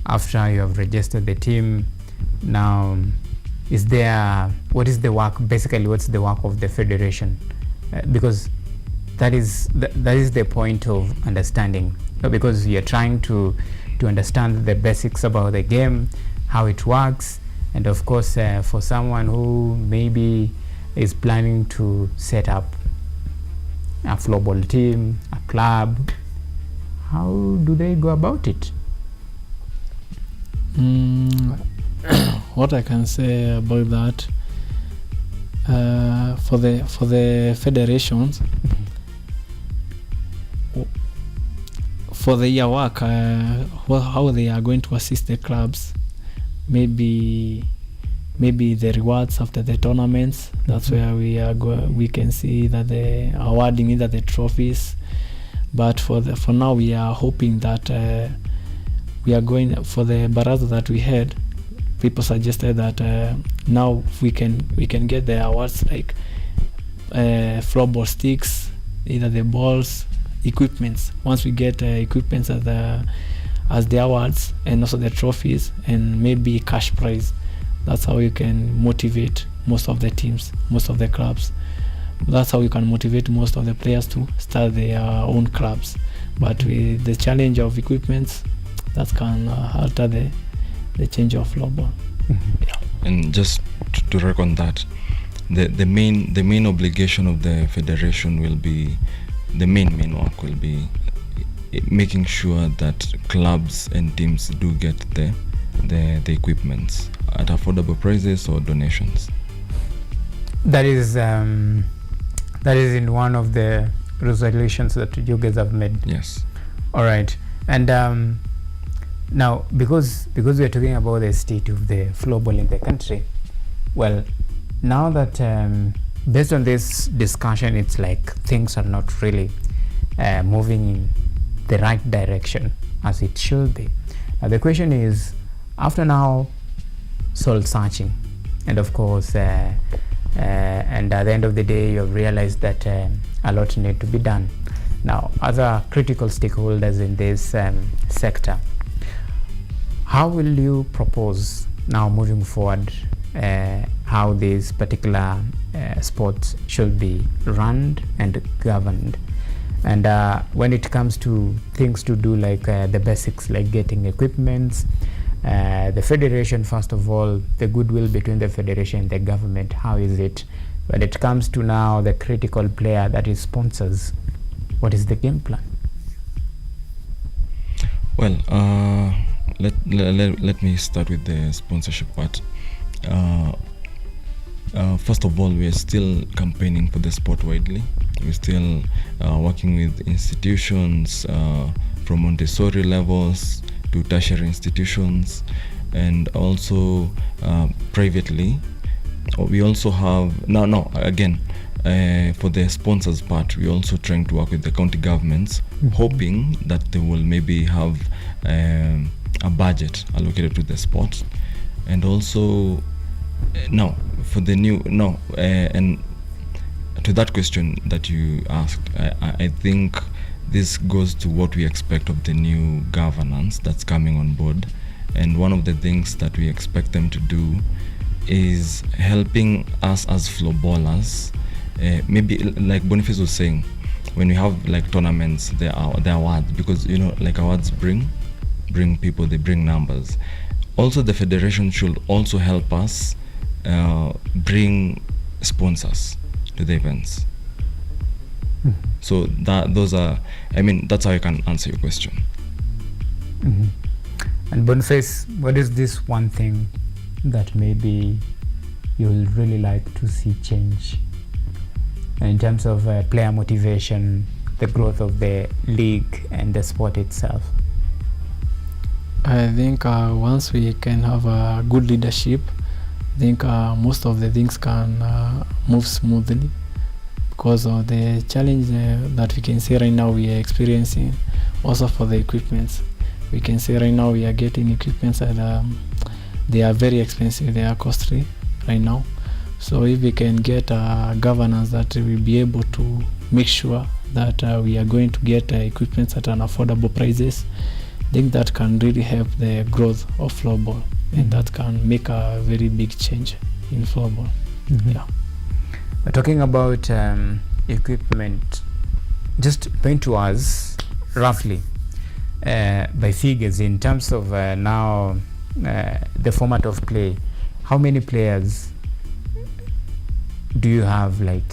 after you have registered the team? Now, what is the work, basically what's the work of the federation? Because that is the point of understanding, because you're trying to understand the basics about the game, how it works, And of course, for someone who maybe is planning to set up a floorball team, a club, how do they go about it? What I can say about that, for the federations, for the year work, how they are going to assist the clubs, maybe the rewards after the tournaments. That's where we can see that they are awarding either the trophies. But for now, we are hoping that we are going for the baraza that we had. People suggested that now we can get the awards like floorball sticks, either the balls, equipments. Once we get equipments as the awards, and also the trophies, and maybe cash prize. That's how you can motivate most of the teams, most of the clubs. That's how you can motivate most of the players to start their own clubs. But with the challenge of equipments, that can alter the change of floorball. Yeah. And just to reckon that, the main obligation of the federation will be, the main work will be making sure that clubs and teams do get the equipments at affordable prices or donations. That is in one of the resolutions that you guys have made. Yes. All right. And now, because we are talking about the state of the floorball in the country, well, now that based on this discussion, it's like things are not really moving in the right direction as it should be. Now the question is, after now soul searching, and of course and at the end of the day, you have realized that a lot need to be done. Now, other critical stakeholders in this sector, how will you propose now moving forward how these particular sports should be run and governed? And when it comes to things to do like the basics, like getting equipments, the federation, first of all, the goodwill between the federation and the government, how is it? When it comes to now the critical player, that is sponsors, what is the game plan? Well, let me start with the sponsorship part. First of all, we are still campaigning for the sport widely. We're still working with institutions from Montessori levels to tertiary institutions, and also privately. We also have for the sponsors part, we're also trying to work with the county governments, hoping that they will maybe have a budget allocated to the sport. And also for the new and to that question that you asked, I think this goes to what we expect of the new governance that's coming on board. And one of the things that we expect them to do is helping us as floorballers, maybe like Boniface was saying, when we have like tournaments, there are the awards, because like awards bring people, they bring numbers. Also, the federation should also help us bring sponsors to the events. So that's how I can answer your question. And Boniface, what is this one thing that maybe you'll really like to see change in terms of player motivation, the growth of the league and the sport itself? I think once we can have a good leadership, I think most of the things can move smoothly, because of the challenge that we can see right now we are experiencing. Also for the equipments, we can see right now we are getting equipments that they are very expensive, they are costly right now. So if we can get governance that will be able to make sure that we are going to get equipments at an affordable prices, I think that can really help the growth of floorball, and that can make a very big change in floorball. Yeah. Talking about equipment, just point to us roughly by figures in terms of now the format of play. how many players do you have like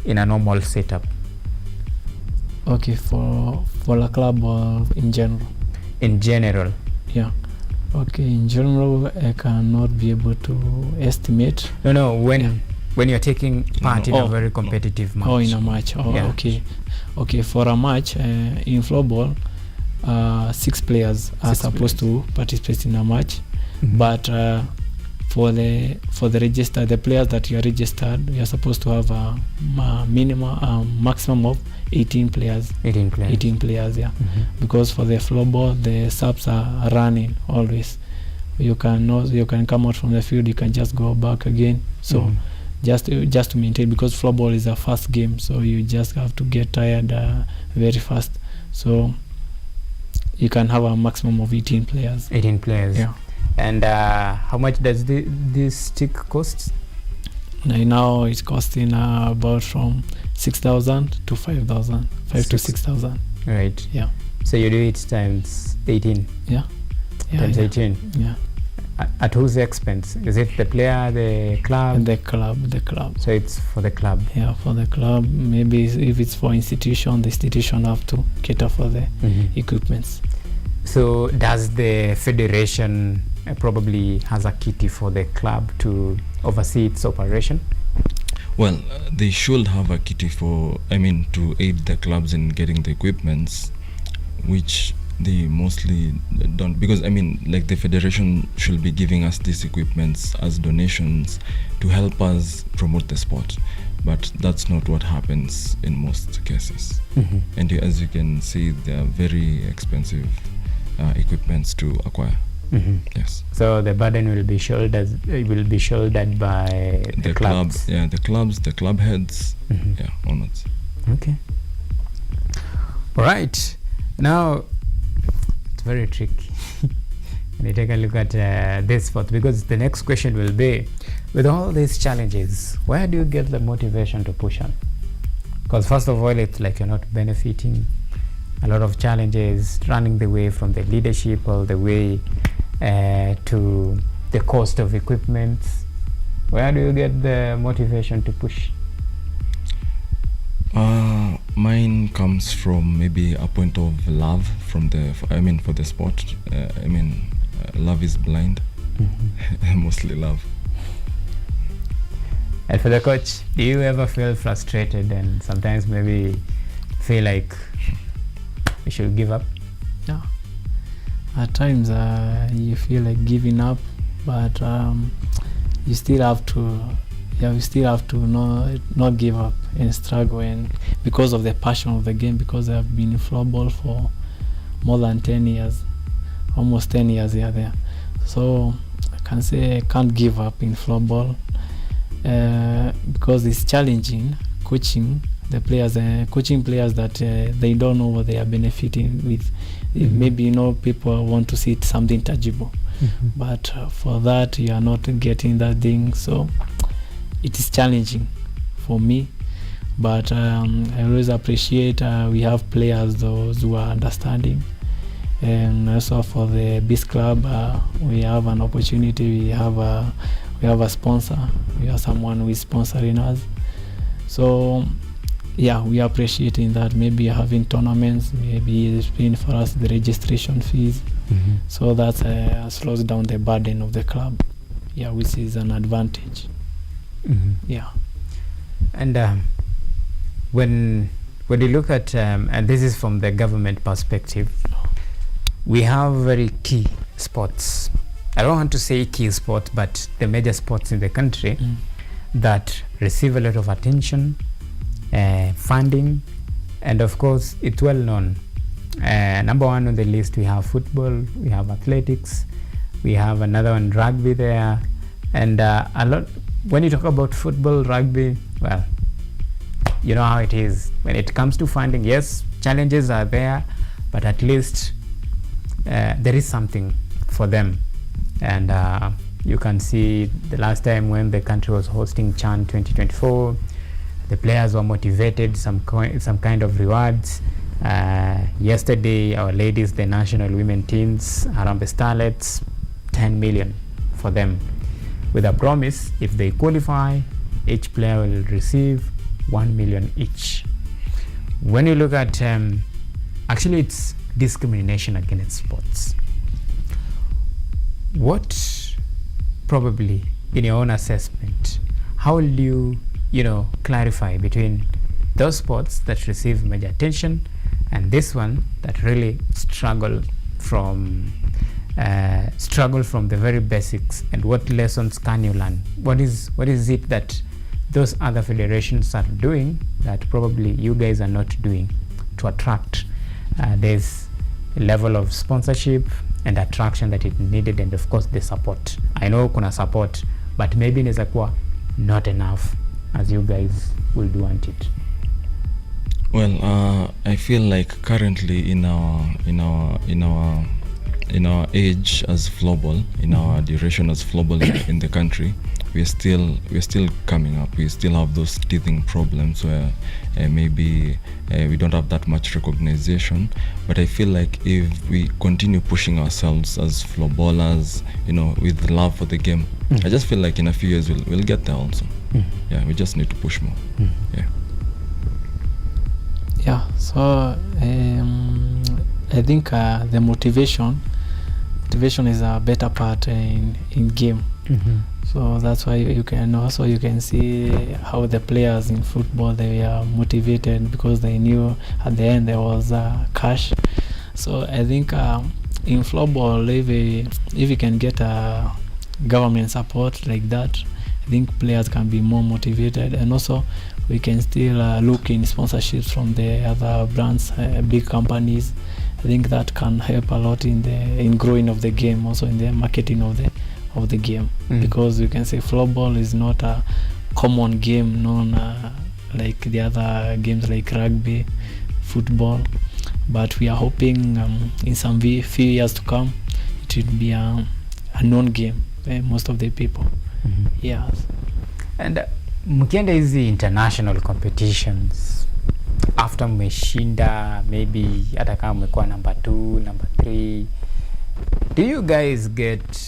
in a normal setup? Okay, for a club or in general? In general. Yeah. Okay, in general, I cannot be able to estimate. No, when you're taking part in a very competitive match. Oh, in a match. Oh, yeah. Okay, for a match in floorball, 6 players are supposed to participate in a match, but for the register, the players that you are registered, you are supposed to have a maximum of 18 players. 18 players, yeah. Because for the floorball, the subs are running always. You can come out from the field, you can just go back again. So just to maintain, because floorball is a fast game, so you just have to get tired very fast. So you can have a maximum of 18 players. 18 players. Yeah. And how much does this stick cost? Now it's costing about from 6,000 to 5,000, 5 to 6,000. Right. Yeah. So you do it times 18. Yeah. Times 18. Yeah. At whose expense? Is it the player, the club? The club. So it's for the club. Yeah, for the club. Maybe if it's for institution, the institution have to cater for the equipments. So does the federation probably has a kitty for the club to oversee its operation? Well, they should have a kitty to aid the clubs in getting the equipments, which they mostly don't, because the federation should be giving us these equipments as donations to help us promote the sport, but that's not what happens in most cases. And as you can see, they are very expensive equipments to acquire. Yes. So the burden will be shouldered by the clubs. The club heads, owners. Okay. All right. Now it's very tricky when you take a look at this sport, because the next question will be, with all these challenges, where do you get the motivation to push on? Because first of all, it's like you're not benefiting. A lot of challenges, running the way from the leadership all the way to the cost of equipment. Where do you get the motivation to push? Mine comes from maybe a point of love for the sport. Love is blind. Mostly love. And for the coach, do you ever feel frustrated and sometimes maybe feel like you should give up? Yeah. At times you feel like giving up, but you still have to not give up and struggle, and because of the passion of the game, because I've been in floorball for more than 10 years, almost 10 years there. So I can say I can't give up in floorball because it's challenging coaching the players, coaching players that they don't know what they are benefiting with. Maybe people want to see something tangible, but for that you are not getting that thing, so it is challenging for me. But I always appreciate we have players, those who are understanding, and also for the Beast Club we have an opportunity. We have a sponsor. We have someone who is sponsoring us, so yeah, we are appreciating that. Maybe having tournaments, maybe it's paying for us the registration fees, so that slows down the burden of the club, which is an advantage. Yeah. And when you look at and this is from the government perspective, we have very key sports. I don't want to say key sport, but the major sports in the country that receive a lot of attention, funding, and of course it's well known. Number one on the list, we have football, we have athletics, we have another one, rugby there, and a lot. When you talk about football, rugby, well, you know how it is when it comes to funding. Yes, challenges are there, but at least there is something for them. And you can see the last time when the country was hosting CHAN 2024, the players were motivated, some kind of rewards. Yesterday, our ladies, the national women teams, Harambee Starlets, 10 million for them. with a promise, if they qualify, each player will receive 1 million each. When you look at, actually it's discrimination against sports. What probably, in your own assessment, how will you clarify between those sports that receive major attention and this one that really struggle from the very basics? And what lessons can you learn? What is it that those other federations are doing that probably you guys are not doing to attract this level of sponsorship and attraction that it needed, and of course the support? I know kuna support, but maybe inaweza kuwa not enough as you guys would want it. Well, I feel like currently in our age as floorball, in our duration as floorball in the country, we're still coming up. We still have those teething problems where maybe we don't have that much recognition. But I feel like if we continue pushing ourselves as floorballers, with love for the game, I just feel like in a few years we'll get there also. Yeah, we just need to push more. Yeah, so I think the motivation is a better part in game. So that's why you can see how the players in football, they are motivated because they knew at the end there was cash. So I think in floorball, if you can get government support like that, I think players can be more motivated, and also we can still look in sponsorships from the other brands, big companies. I think that can help a lot in growing of the game, also in the marketing of the game, because you can say floorball is not a common game known like the other games like rugby, football, but we are hoping in some few years to come it will be a known game by most of the people. Yes. And mkienda hizi international competitions, after mmeshinda, maybe hata kama mmekuwa number 2, number 3, do you guys get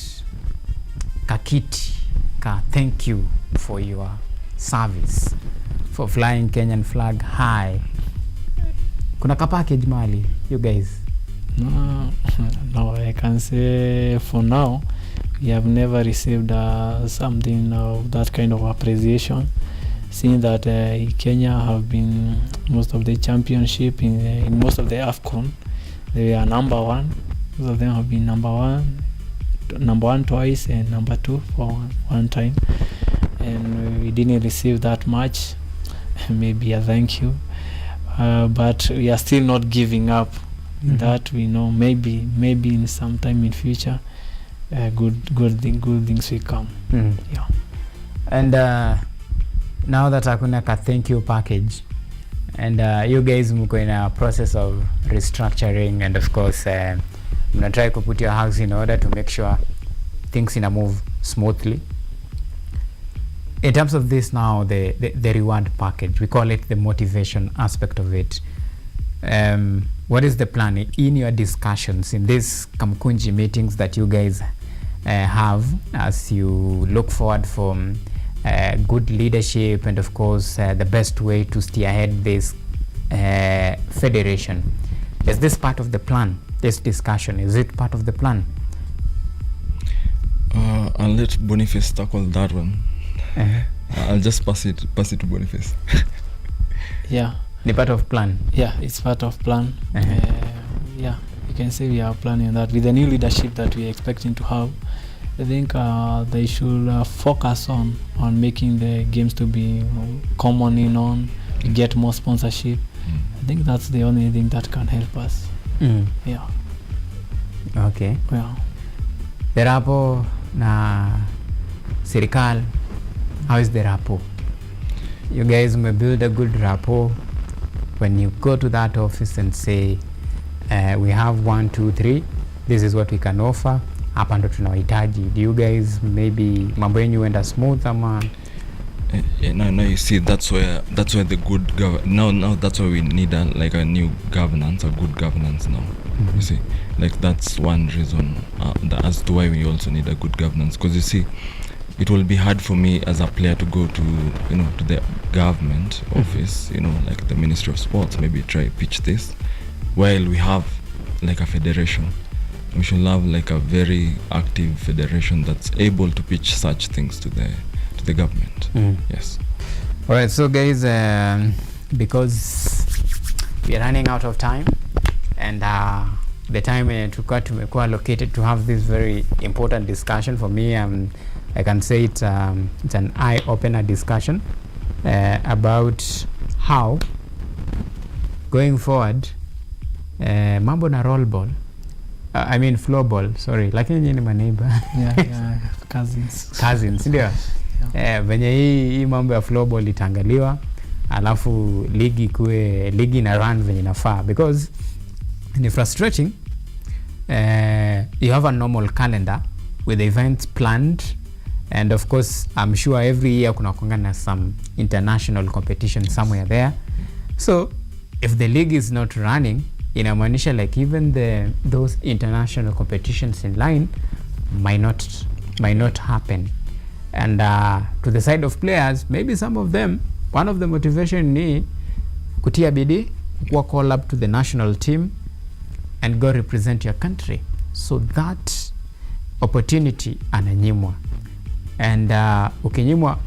kakiti thank you for your service, for flying Kenyan flag high? Kuna ka package mali you guys? No, I can say for now we have never received something of that kind of appreciation, seeing that Kenya have been most of the championship in most of the AFCON. They are number 1. Most of them have been number one twice and number 2 for one time, and we didn't receive that much. Maybe a thank you, but we are still not giving up. That we know maybe in some time in future good things will come. Yeah. And now that hakuna ka thank you package, and you guys mko in a process of restructuring, and of course mna try to put your house in order to make sure things move smoothly. In terms of this now, the reward package, we call it the motivation aspect of it. What is the plan in your discussions, in these Kamkunji meetings that you guys have, as you look forward for good leadership and of course the best way to steer ahead this federation? Is this part of the plan? This discussion, is it part of the plan? I'll let Boniface tackle that one. I'll just pass it to Boniface. Yeah. The part of plan? Yeah, it's part of plan. Yeah, you can say we are planning that with the new leadership that we are expecting to have. I think they should focus on making the games to be commonly known, get more sponsorship. I think that's the only thing that can help us. Yeah. Okay. Yeah. The rapport na serikali, how is the rapport? You guys may build a good rapport when you go to that office and say we have 1, 2, 3, this is what we can offer, hapa ndo tunahitaji. Do you guys maybe mambo yenu wenda smooth ama? No, you see, that's where the good now that's why we need a new governance, a good governance now. You see, like that's one reason as to why we also need a good governance, because you see, it will be hard for me as a player to go to, you know, to the government office, you know, like the Ministry of Sports, maybe try pitch this, while we have like a federation. We should have like a very active federation that's able to pitch such things to the government. Yes. All right, so guys, because we are running out of time, and the time tumekuwa allocated to have this very important discussion for me, I can say it's an eye-opener discussion about how going forward mambo na roll ball, I mean floor ball, sorry, lakini nyinyi ni maneighbor. Yeah, cousins ndio. Venye hii mambo ya floor ball itangaliwa, alafu ligi na run venye inafaa, because ni frustrating. You have a normal calendar with events planned, and of course I'm sure every year kuna kuangana some international competition somewhere there. So if the league is not running, inamaanisha like even those international competitions in line might not happen. And to the side of players, maybe some of them, one of the motivation ni kutia bidii, kuwa call up to the national team and go represent your country. So that opportunity ananyimwa. And ukinyimwa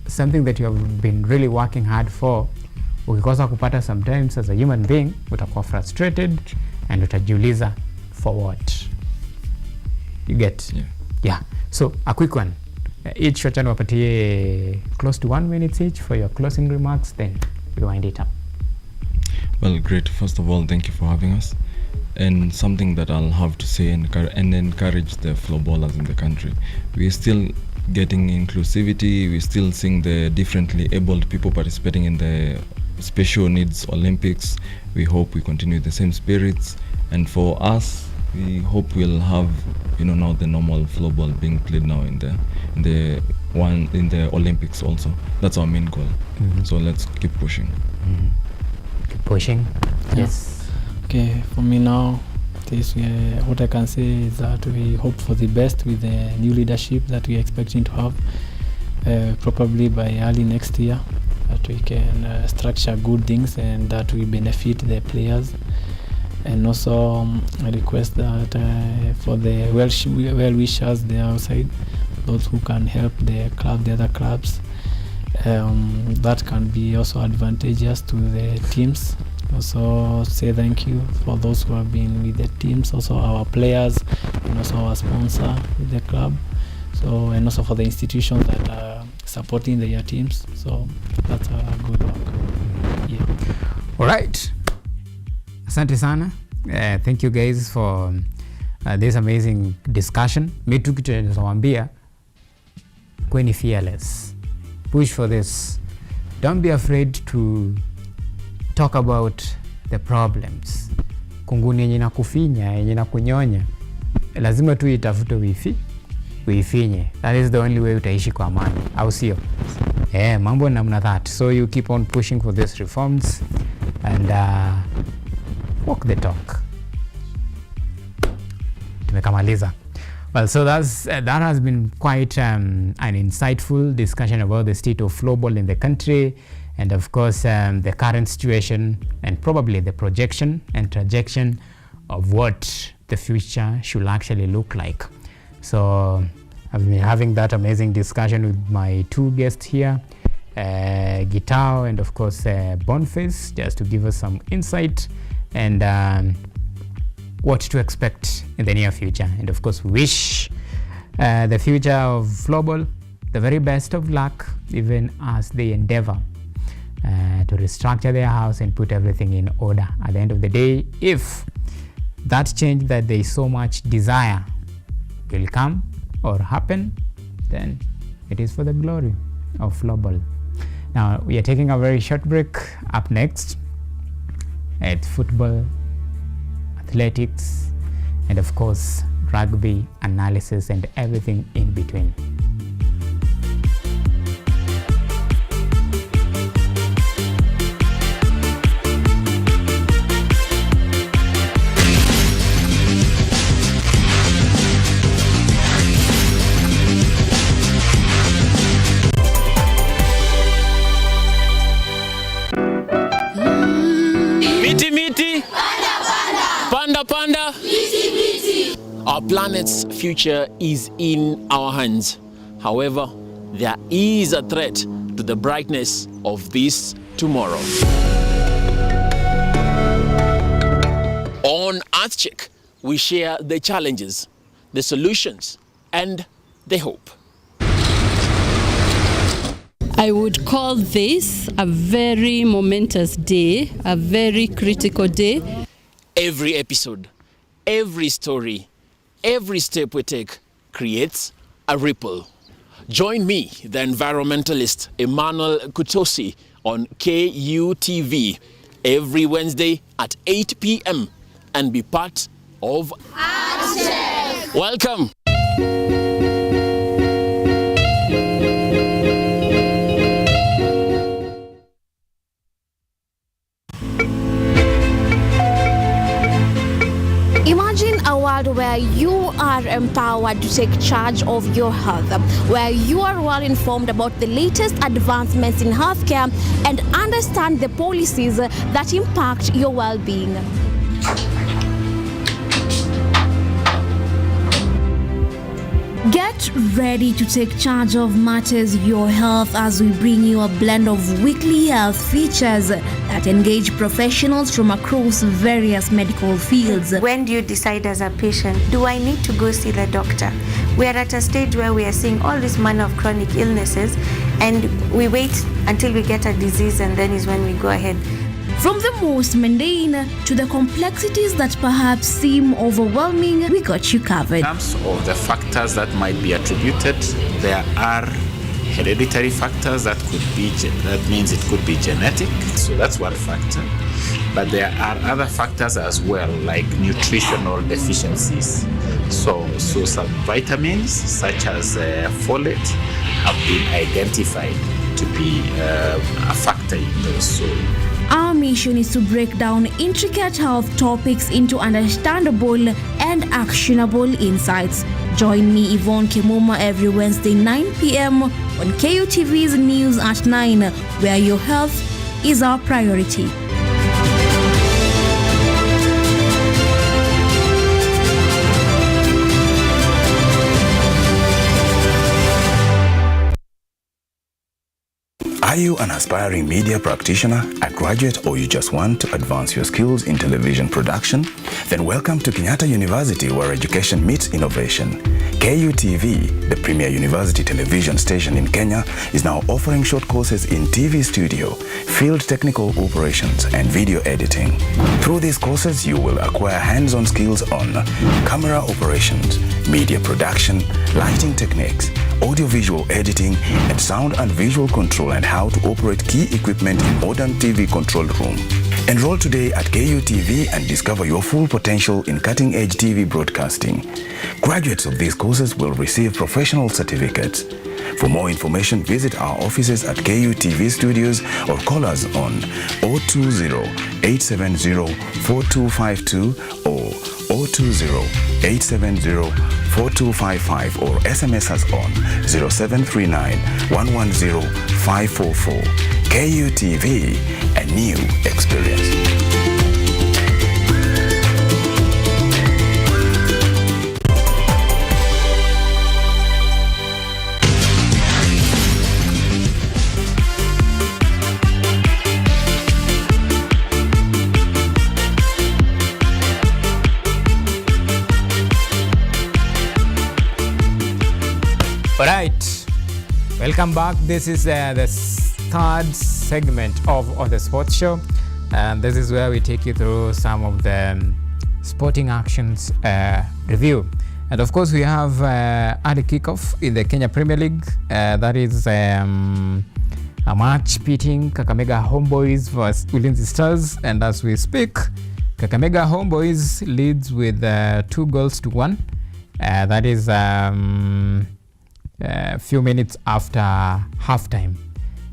something that you have been really working hard for, ukikosa kupata sometimes as a human being, utakuwa frustrated and utajiuliza for what. You get? Yeah. So a quick one. Each wachana wapatie close to 1 minute each for your closing remarks, then we wind it up. Well, great. First of all, thank you for having us. And something that I'll have to say and encourage the floorballers in the country. We're still getting inclusivity. We're still seeing the differently abled people participating in the Special Needs Olympics. We hope we continue the same spirits. And for us, we hope we'll have, you know, now the normal floorball being played now in the Olympics also. That's our main goal. So let's keep pushing. Keep pushing. Yes. Okay, for me now, what I can say is that we hope for the best with the new leadership that we are expecting to have, probably by early next year, that we can structure good things and that we benefit the players. And also I request that for the well-wishers there outside, those who can help the other clubs, that can be also advantageous to the teams. Also say thank you for those who have been with the teams, also our players, and also our sponsor with the club. So, and also for the institutions that are supporting their teams. So that's a good work. Yeah. All right. Asante sana. Thank you guys for this amazing discussion. Me tu kitu ninawambia, kweni fearless. Push for this. Don't be afraid to talk about the problems. Kunguni yenye nakufinya, yenye nakunyonya, lazima tu itafute uifinye. That is the only way utaishi kwa amani, au sio? Mambo namna that. So you keep on pushing for these reforms and walk the talk. Tumekamaliza. Well, so that has been quite an insightful discussion about the state of floorball in the country, and of course the current situation and probably the projection and trajectory of what the future should actually look like. So I've been having that amazing discussion with my two guests here, Gitao and of course Boniface, just to give us some insight and what to expect in the near future. And of course wish the future of floorball the very best of luck, even as they endeavor to restructure their house and put everything in order. At the end of the day, if that change that they so much desire will come or happen, then it is for the glory of floorball. Now we are taking a very short break. Up next, it's football, athletics, and of course rugby analysis and everything in between. Panda. Our planet's future is in our hands. However, there is a threat to the brightness of this tomorrow. On EarthCheck, we share the challenges, the solutions, and the hope. I would call this a very momentous day, a very critical day. Every episode, every story, every step we take creates a ripple. Join me, the environmentalist Emmanuel Kutosi, on KUTV every Wednesday at 8 p.m. and be part of EarthCheck. Welcome. Imagine a world where you are empowered to take charge of your health, where you are well informed about the latest advancements in healthcare and understand the policies that impact your well-being. Get ready to take charge of matters your health as we bring you a blend of weekly health features that engage professionals from across various medical fields. When do you decide as a patient, do I need to go see the doctor? We are at a stage where we are seeing all this manner of chronic illnesses and we wait until we get a disease and then is when we go ahead. From the most mundane to the complexities that perhaps seem overwhelming, we got you covered. In terms of the factors that might be attributed, there are hereditary factors that means it could be genetic, so that's one factor. But there are other factors as well, like nutritional deficiencies. So some vitamins such as folate have been identified to be a factor in those. So our mission is to break down intricate health topics into understandable and actionable insights. Join me, Yvonne Kimuma, every Wednesday 9 p.m. on KUTV's News at 9, where your health is our priority. Are you an aspiring media practitioner, a graduate, or you just want to advance your skills in television production? Then welcome to Kenyatta University, where education meets innovation. KUTV, the premier university television station in Kenya, is now offering short courses in TV studio, field technical operations, and video editing. Through these courses, you will acquire hands-on skills on camera operations, media production, lighting techniques, audio-visual editing, and sound and visual control, and how to operate key equipment in modern TV control room. Enroll today at KUTV and discover your full potential in cutting-edge TV broadcasting. Graduates of these courses will receive professional certificates. For more information, visit our offices at KUTV Studios or call us on 020-870-4252 or 020-870-4255 or SMS us on 0739-110-544. KUTV, a new experience. Alright, welcome back. This is the third segment of the sports show, and this is where we take you through some of the sporting actions review. And of course, we have early kickoff in the Kenya Premier League. That is a match pitting Kakamega Homeboys versus Ulinzi Stars, and as we speak, Kakamega Homeboys leads with 2-1. That is a few minutes after halftime.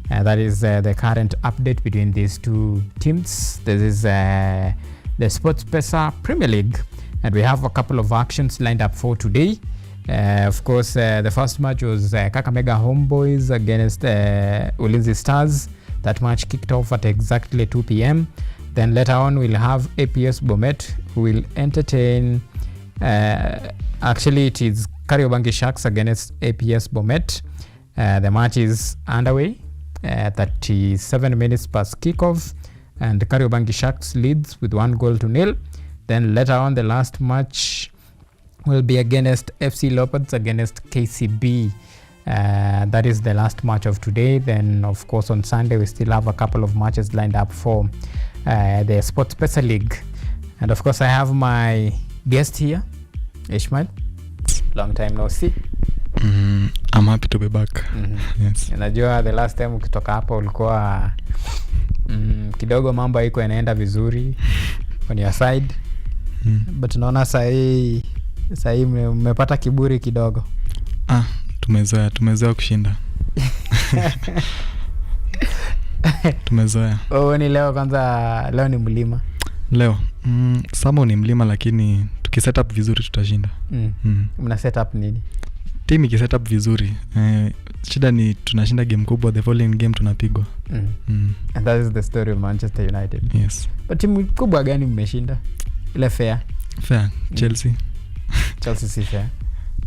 That is the current update between these two teams. This is the SportsPesa Premier League, and we have a couple of actions lined up for today. Of course, the first match was Kakamega Homeboys against Ulinzi Stars. That match kicked off at exactly 2 p.m. Then later on, we'll have APS Bomet, who will entertain. Actually, it is Kariobangi Sharks against APS Bomet. The match is underway. 37 minutes past kickoff, and Kariobangi Sharks leads with 1-0. Then later on, the last match will be against FC Leopards against KCB. That is the last match of today. Then, of course, on Sunday, we still have a couple of matches lined up for the Sports Pesa League. And, of course, I have my guest here, Ishmael. Long time no see. I'm happy to be back. Yes. Najua the last time ukitoka hapa ulikuwa kidogo mambo haiko yanaenda vizuri on your side. But naona sahi mmepata kiburi kidogo. Tumezoea kushinda. Tumezoea. Ni leo kwanza, leo ni mlima. Leo Samo ni mlima, lakini tukiset up vizuri tutashinda. Mna set up nini? Team ikiset up vizuri, shida ni tunashinda game kubwa, the following game tunapigwa. And that is the story of Manchester United. Yes. But timu kubwa gani mmeshinda? Ile fair? Chelsea. Chelsea si fair.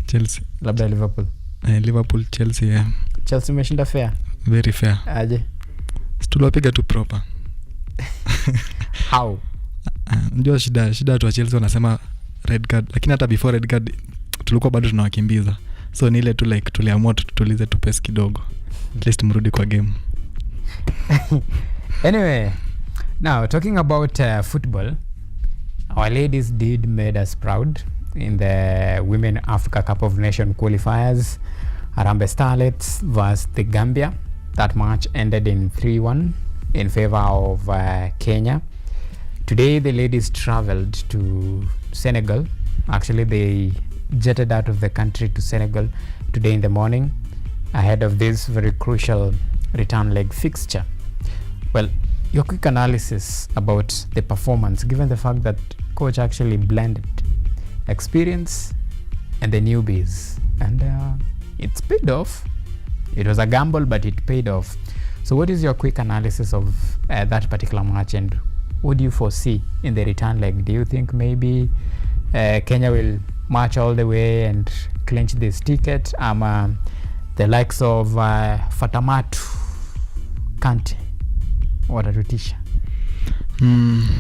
Chelsea. Labda Liverpool. Liverpool, Chelsea, yeah. Chelsea mmeshinda fair? Very fair. Aje? Tuliwapiga tu proper. How? Ndio shida tu wa Chelsea wanasema red card, lakini hata before red card tulikuwa bado tunawakimbiza. So ni ile tu like tuliamua tutulize tu pace kidogo. At least mrudi kwa game. Anyway, now talking about football, our ladies did made us proud in the Women Africa Cup of Nations qualifiers. Harambee Starlets versus the Gambia. That match ended in 3-1 in favor of Kenya. Today the ladies traveled to Senegal. Actually, they jetted out of the country to Senegal today in the morning ahead of this very crucial return leg fixture. Well, your quick analysis about the performance, given the fact that coach actually blended experience and the newbies, and it's paid off. It was a gamble, but it paid off. So what is your quick analysis of that particular match, and what do you foresee in the return leg? Do you think maybe Kenya will march all the way and clinch this ticket? The likes of Fatamatu, Kante, watatutisha?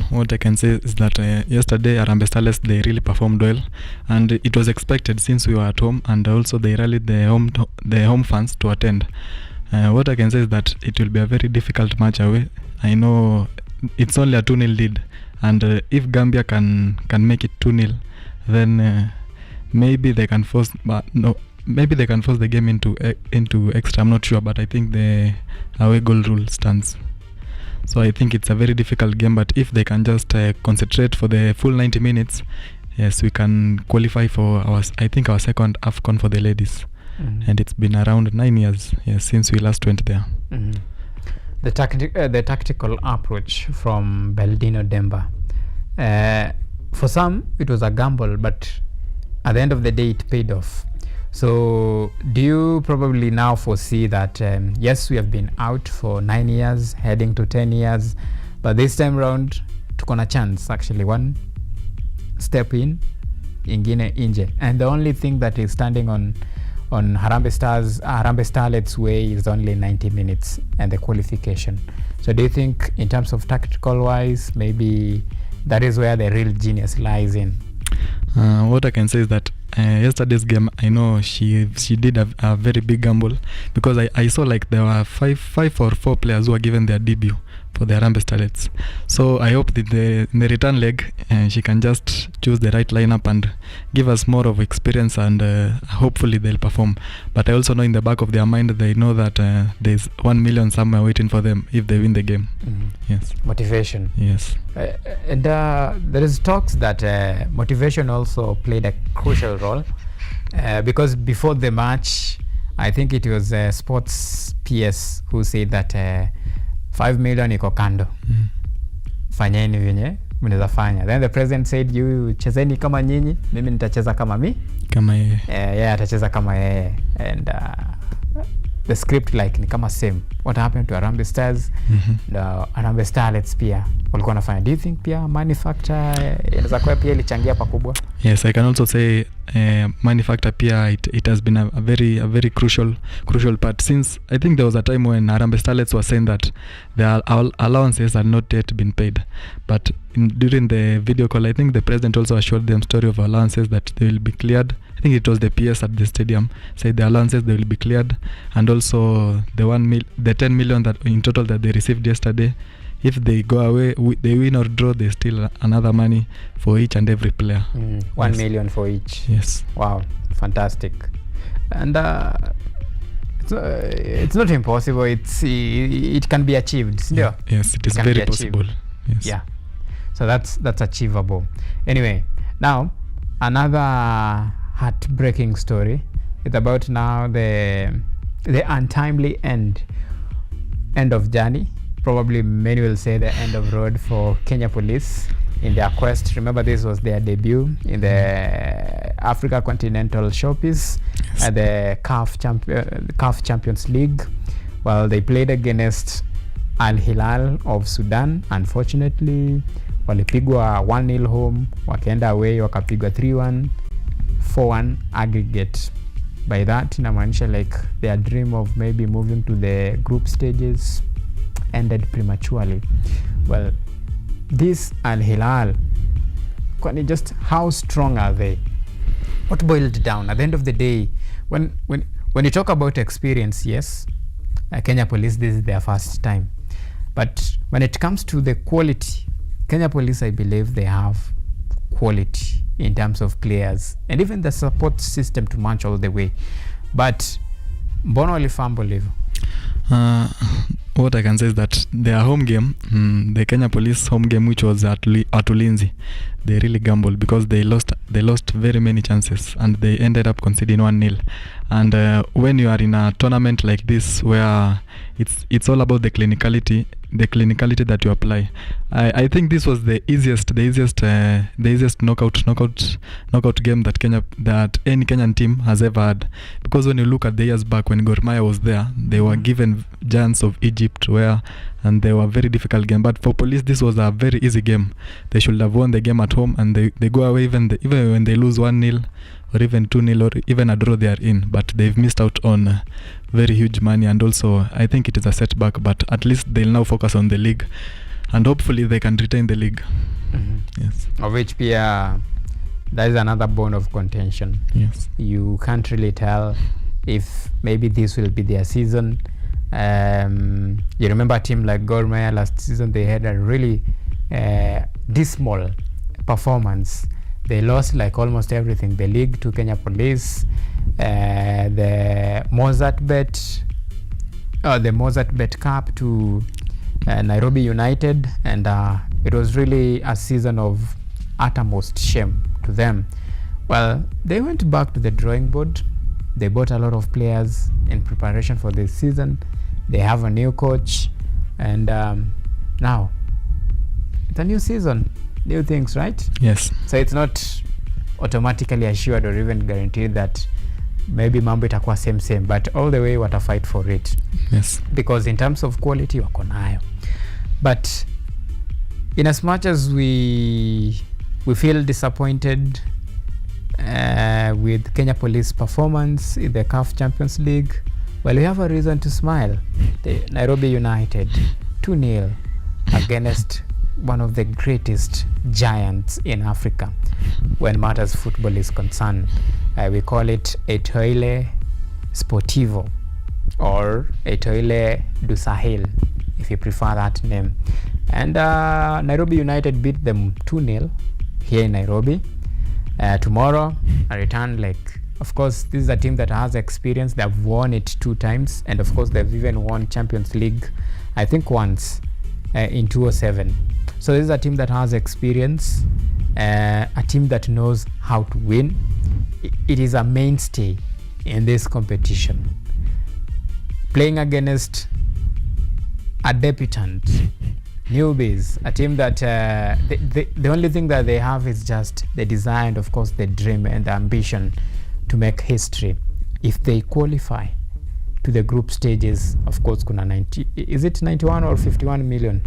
What I can say is that yesterday Harambee Starlets, they really performed well, and it was expected since we were at home, and also they rallied the home fans to attend. What I can say is that it will be a very difficult match away. I know it's only a 2-0 lead, and if Gambia can make it 2-0, then maybe they can force the game into extra. I'm not sure, but I think the away goal rule stands. So I think it's a very difficult game, but if they can just concentrate for the full 90 minutes, yes, we can qualify for our second AFCON for the ladies. And it's been around 9 years, yes, since we last went there. The tactical approach from Beldino Demba, for some it was a gamble, but at the end of the day it paid off. So do you probably now foresee that yes, we have been out for 9 years heading to 10 years, but this time round tuko na chance, actually one step in, ingine inje, and the only thing that is standing on Harambee Starlets way is only 90 minutes and the qualification. So do you think in terms of tactical wise, maybe that is where the real genius lies in? What I can say is that yesterday's game, I know she did a very big gamble, because I saw like there were five or four players who were given their debut for the Harambee Starlets. So I hope that in the return leg she can just choose the right lineup and give us more of experience, and hopefully they'll perform. But I also know in the back of their mind they know that there's 1 million somewhere waiting for them if they win the game. Yes. Motivation. Yes. And there is talks that motivation also played a crucial role, because before the match, I think it was Sports PS who said that 5 million iko kando. Fanyeni venye mnaweza fanya. Then the president said, you chezeni kama nyinyi, mimi nitacheza kama yeye. Atacheza kama yeye. And the script like ni kama same what happened to Harambee Stars. Harambee Starlets pia walikuwa wanafanya. Do you think pia money factor inaweza kuwa pia ilichangia pakubwa? Yes, I can also say money factor pia it has been a very crucial part, since I think there was a time when Harambee Starlets were saying that their allowances had not yet been paid, but during the video call I think the president also assured them story of allowances that they will be cleared. I think it was the PS at the stadium said the allowances they will be cleared, and also the 10 million that in total that they received yesterday, if they go away, they win or draw, they still another money for each and every player. 1 million for each. Yes. Wow, fantastic. And it's not impossible. It can be achieved. Yeah. Yes, it is very possible. Yes. Yeah. So that's achievable. Anyway, now another heartbreaking story. It's about now the untimely end of journey. Probably many will say the end of road for Kenya Police in their quest. Remember, this was their debut in the Africa Continental Showpiece at the CAF Champions League. Well, they played against Al Hilal of Sudan. Unfortunately, walipigwa 1-0 home, wakaenda away wakapigwa 3-1, 4-1 aggregate. By that inamaanisha like their dream of maybe moving to the group stages ended prematurely. Well, this Al Hilal, just how strong are they? What boiled down at the end of the day, when you talk about experience, yes, Kenya Police, this is their first time, but when it comes to the quality, Kenya Police, I believe they have quality in terms of players and even the support system to march all the way. But mbona walifumble hivyo? What I can say is that their home game, the Kenya Police home game, which was at Ulinzi, they really gambled because they lost very many chances and they ended up conceding 1-0. And when you are in a tournament like this where it's all about the clinicality that you apply, I think this was the easiest knockout game that any Kenyan team has ever had, because when you look at the years back when Gor Mahia was there, they were given Giants of Egypt and they were a very difficult game. But for Police, this was a very easy game. They should have won the game at home, and they go away even when they lose 1-0 or even 2-0 or even a draw, they are in. But they've missed out on very huge money, and also I think it is a setback, but at least they'll now focus on the league and hopefully they can retain the league. Yes. Of which that is another bone of contention. Yes. You can't really tell if maybe this will be their season. You remember a team like Gor Mahia last season, they had a really dismal performance. They lost like almost everything, the league to Kenya Police, the Mozart Bet Cup to Nairobi United, and it was really a season of uttermost shame to them. Well, they went back to the drawing board. They bought a lot of players in preparation for this season. They have a new coach, and now it's a new season, new things, right? Yes. So it's not automatically assured or even guaranteed that maybe mambo itakuwa same, but all the way wata fight for it. Yes. Because in terms of quality wako nayo. But in as much as we feel disappointed with Kenya Police performance in the CAF Champions League, well, we have a reason to smile. The Nairobi United 2-0 against one of the greatest giants in Africa when matters football is concerned. We call it Etoile Sportivo or Etoile du Sahel, if you prefer that name. And Nairobi United beat them 2-0 here in Nairobi. Tomorrow, a return, of course, this is a team that has experience. They've won it 2 times, and of course, they've even won Champions League, I think once, in 2007. So this is a team that has experience, a team that knows how to win. It is a mainstay in this competition. Playing against a debutant, newbies, a team that the only thing that they have is just the desire and of course the dream and the ambition to make history. If they qualify to the group stages. Of course kuna 90, is it 91 or 51 million?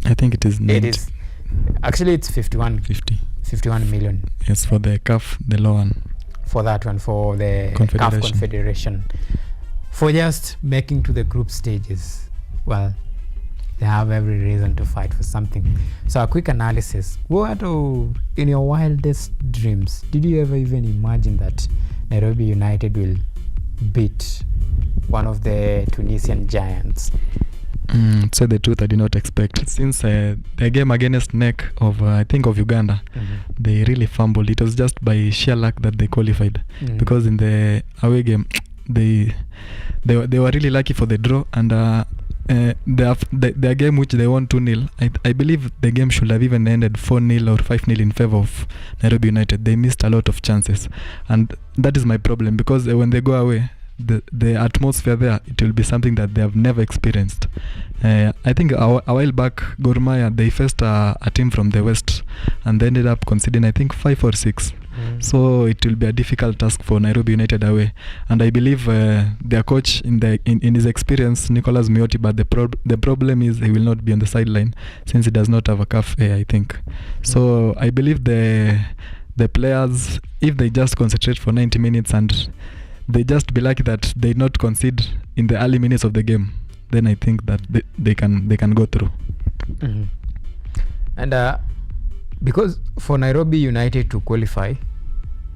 I think it is 90. It is actually it's 51 million. Yes, for the CAF, the low one. For that one, for the CAF Confederation, for just making to the group stages. Well, they have every reason to fight for something. So a quick analysis. What in your wildest dreams did you ever even imagine that Nairobi United will beat one of the Tunisian giants? To say the truth, I did not expect. Since the game against NEC of I think of Uganda, they really fumbled. It was just by sheer luck that they qualified, because in the away game they were really lucky for the draw, and their game which they won 2-0, I believe the game should have even ended 4-0 or 5-0 in favor of Nairobi United. They missed a lot of chances, and that is my problem, because when they go away, the atmosphere there, it will be something that they have never experienced. I think a while back, Gor Mahia, they faced a team from the west, and they ended up conceding I think 5 or 6. So it will be a difficult task for Nairobi United away, and I believe their coach in his experience, Nicholas Miotti, but the problem is he will not be on the sideline since he does not have a CAF A, I think. So I believe the players, if they just concentrate for 90 minutes and they just be lucky that they not concede in the early minutes of the game, then I think that they can go through. And because for Nairobi United to qualify,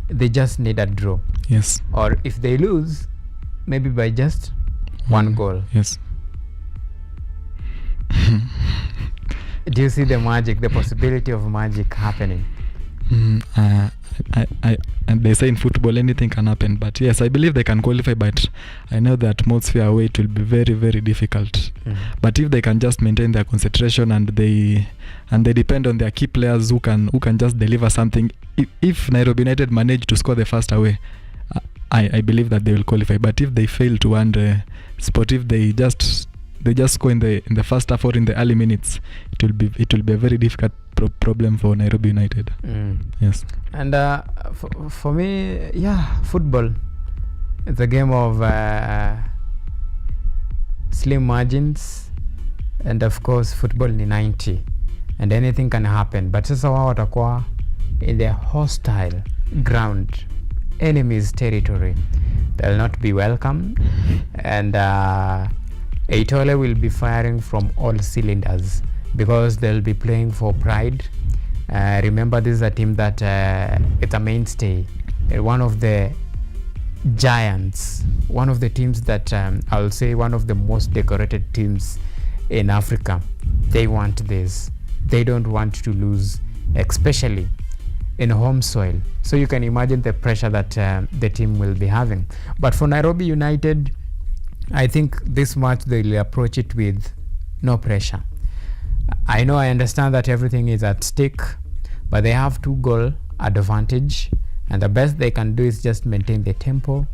they just need a draw. Yes. Or if they lose, maybe by just one goal. Yes. Do you see the magic, the possibility of magic happening? And they say in football anything can happen, but yes, I believe they can qualify, but I know the atmosphere away, it will be very, very difficult. But if they can just maintain their concentration and they depend on their key players who can just deliver something, if Nairobi United manage to score the first away, I believe that they will qualify. But if they fail to win the spot, if they just score in the first half or in the early minutes, it will be a very difficult problem for Nairobi United. Yes. And for me, football, it's a game of slim margins, and of course football ni 90 and anything can happen. But sasa wao watakuwa in the hostile ground, enemy's territory. They'll not be welcome, and Eitole will be firing from all cylinders because they'll be playing for pride. Remember, this is a team that it's a mainstay, one of the giants, one of the teams that I'll say one of the most decorated teams in Africa. They want this. They don't want to lose, especially in home soil. So you can imagine the pressure that the team will be having. But for Nairobi United, I think this match they'll approach it with no pressure. I understand that everything is at stake, but they have 2-goal advantage, and the best they can do is just maintain the tempo,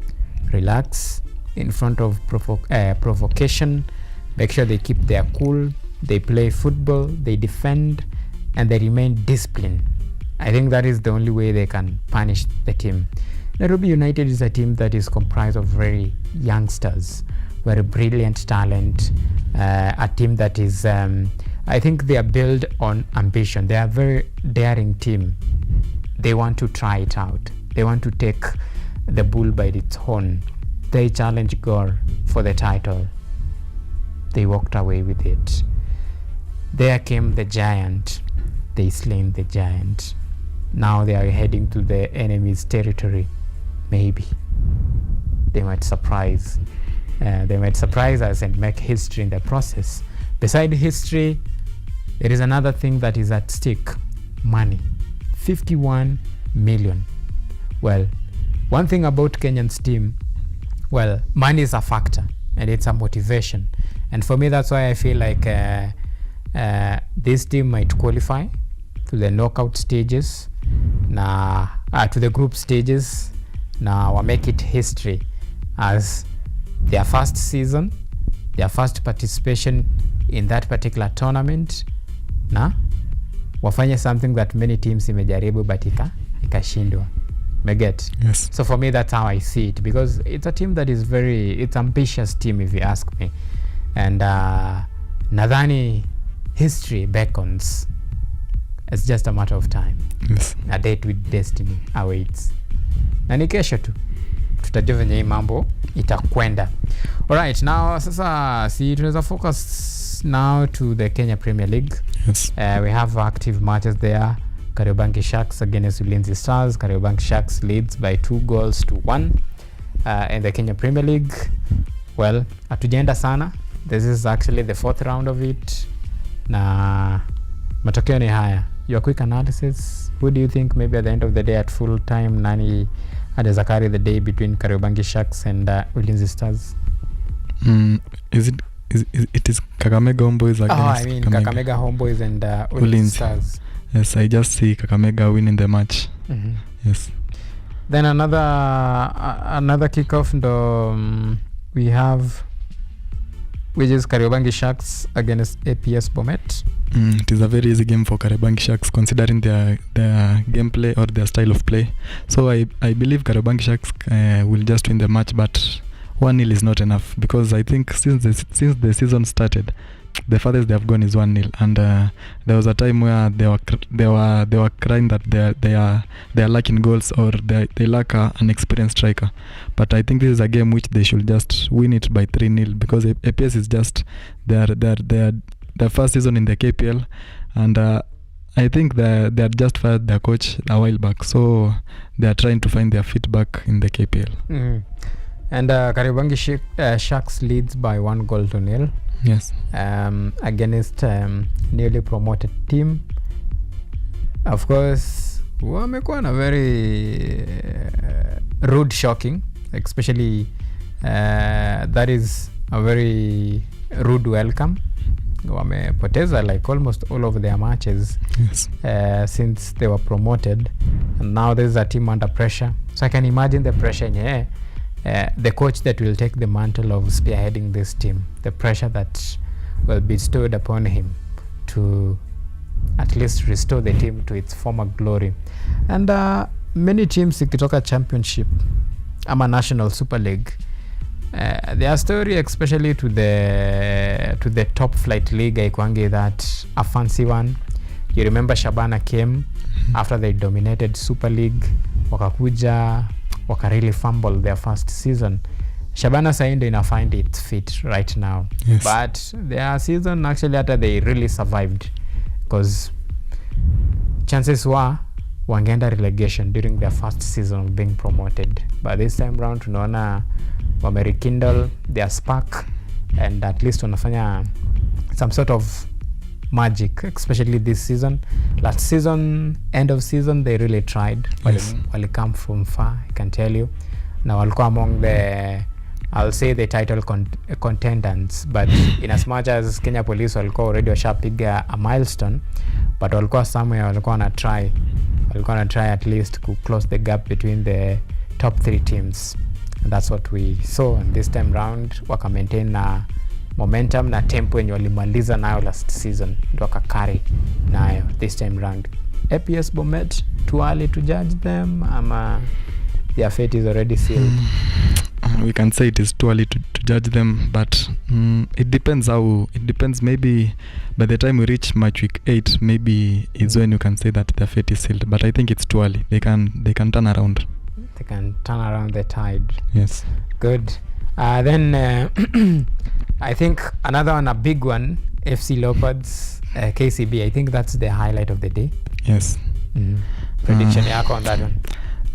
relax in front of provocation, make sure they keep their cool, they play football, they defend, and they remain disciplined. I think that is the only way they can punish the team. Nairobi United is a team that is comprised of very youngsters, very brilliant talent, a team that is, I think they are built on ambition. They are a very daring team. They want to try it out. They want to take the bull by its horn. They challenged Gor for the title. They walked away with it. There came the giant. They slain the giant. Now they are heading to the enemy's territory. Maybe they might surprise. They might surprise us and make history in the process. Beside history, there is another thing that is at stake: money. 51 million. Well, one thing about Kenyan's team, well, money is a factor and it's a motivation. And for me, that's why I feel like this team might qualify to the knockout stages, to the group stages. Now we'll make it history as their first season, their first participation in that particular tournament, na wafanye something that many teams imejaribu but ikashindwa. Meget. Yes. So for me, that's how I see it, because it's a team that is it's ambitious team, if you ask me. And nadhani history beckons. It's just a matter of time. Yes. A date with destiny awaits. Na ni kesho tu tutajua venye hii mambo itakwenda. Alright, now sasa si tunaweza focus now to the Kenya Premier League. Yes. We have active matches there. Kariobangi Sharks against Ulinzi Stars. Kariobangi Sharks leads by 2-1 in the Kenya Premier League. Well, hatujaenda sana. This is actually the 4th round of it. Na matokeo ni haya. Your quick analysis, who do you think maybe at the end of the day at full time nani anaweza carry the day between Kariobangi Sharks and Ulinzi Stars? It is Kakamega Homeboys against Kakamega Homeboys and Ulinzi Stars. Yes, I just see Kakamega winning the match. Yes. Then another kickoff we have, which is Kariobangi Sharks against APS Bomet. It is a very easy game for Kariobangi Sharks considering their gameplay or their style of play. So I believe Kariobangi Sharks will just win the match, but 1-0 is not enough, because I think since the season started, the farthest they have gone is 1-0, and there was a time where they were crying that they are lacking goals, or they lack an experienced striker. But I think this is a game which they should just win it by 3-0, because APS is just their first season in the KPL, and I think they had just fired their coach a while back, so they are trying to find their feet back in the KPL. And Kariobangi Sharks leads by 1-0. Yes. Against newly promoted team. Of course, wamekuwa na very rude shocking, especially that is a very rude welcome. Wamepoteza like almost all of their matches. Yes. Since they were promoted, and now there's a team under pressure. So I can imagine the pressure the coach that will take the mantle of spearheading this team, the pressure that will be bestowed upon him to at least restore the team to its former glory. And many teams ikitoka championship ama national super league, their story, especially to the top flight league, haikuangi that a fancy one. You remember Shabana came after they dominated Super League, wakakuja waka really fumble their first season. Shabana Saindo ina find its feet right now. Yes. But their season actually after they really survived, because chances were wangeenda relegation during their first season of being promoted. But this time round tunaona wamerikindle their spark, and at least wanafanya some sort of magic, especially this season. Last season, end of season, they really tried. Yes. Wali come from far, I can tell you. Now walikuwa among the, I'll say the title contenders, but in as much as Kenya Police walikuwa already washapiga a milestone, but walikuwa somewhere walikuwa na try at least to close the gap between the top 3 teams. And that's what we saw. And this time round waka maintain na momentum na tempo yenye walimaliza nayo last season, ndo wakakari nayo this time round. APS Bomet, too early to judge them, ama their fate is already sealed? We can say it is too early to judge them, but it depends. Maybe by the time we reach match week 8, maybe is when you can say that their fate is sealed. But I think it's too early. They can turn around. They can turn around the tide. Yes. Good. Then I think another one, a big one, FC Leopards, KCB. I think that's the highlight of the day. Yes. Prediction yako on that one?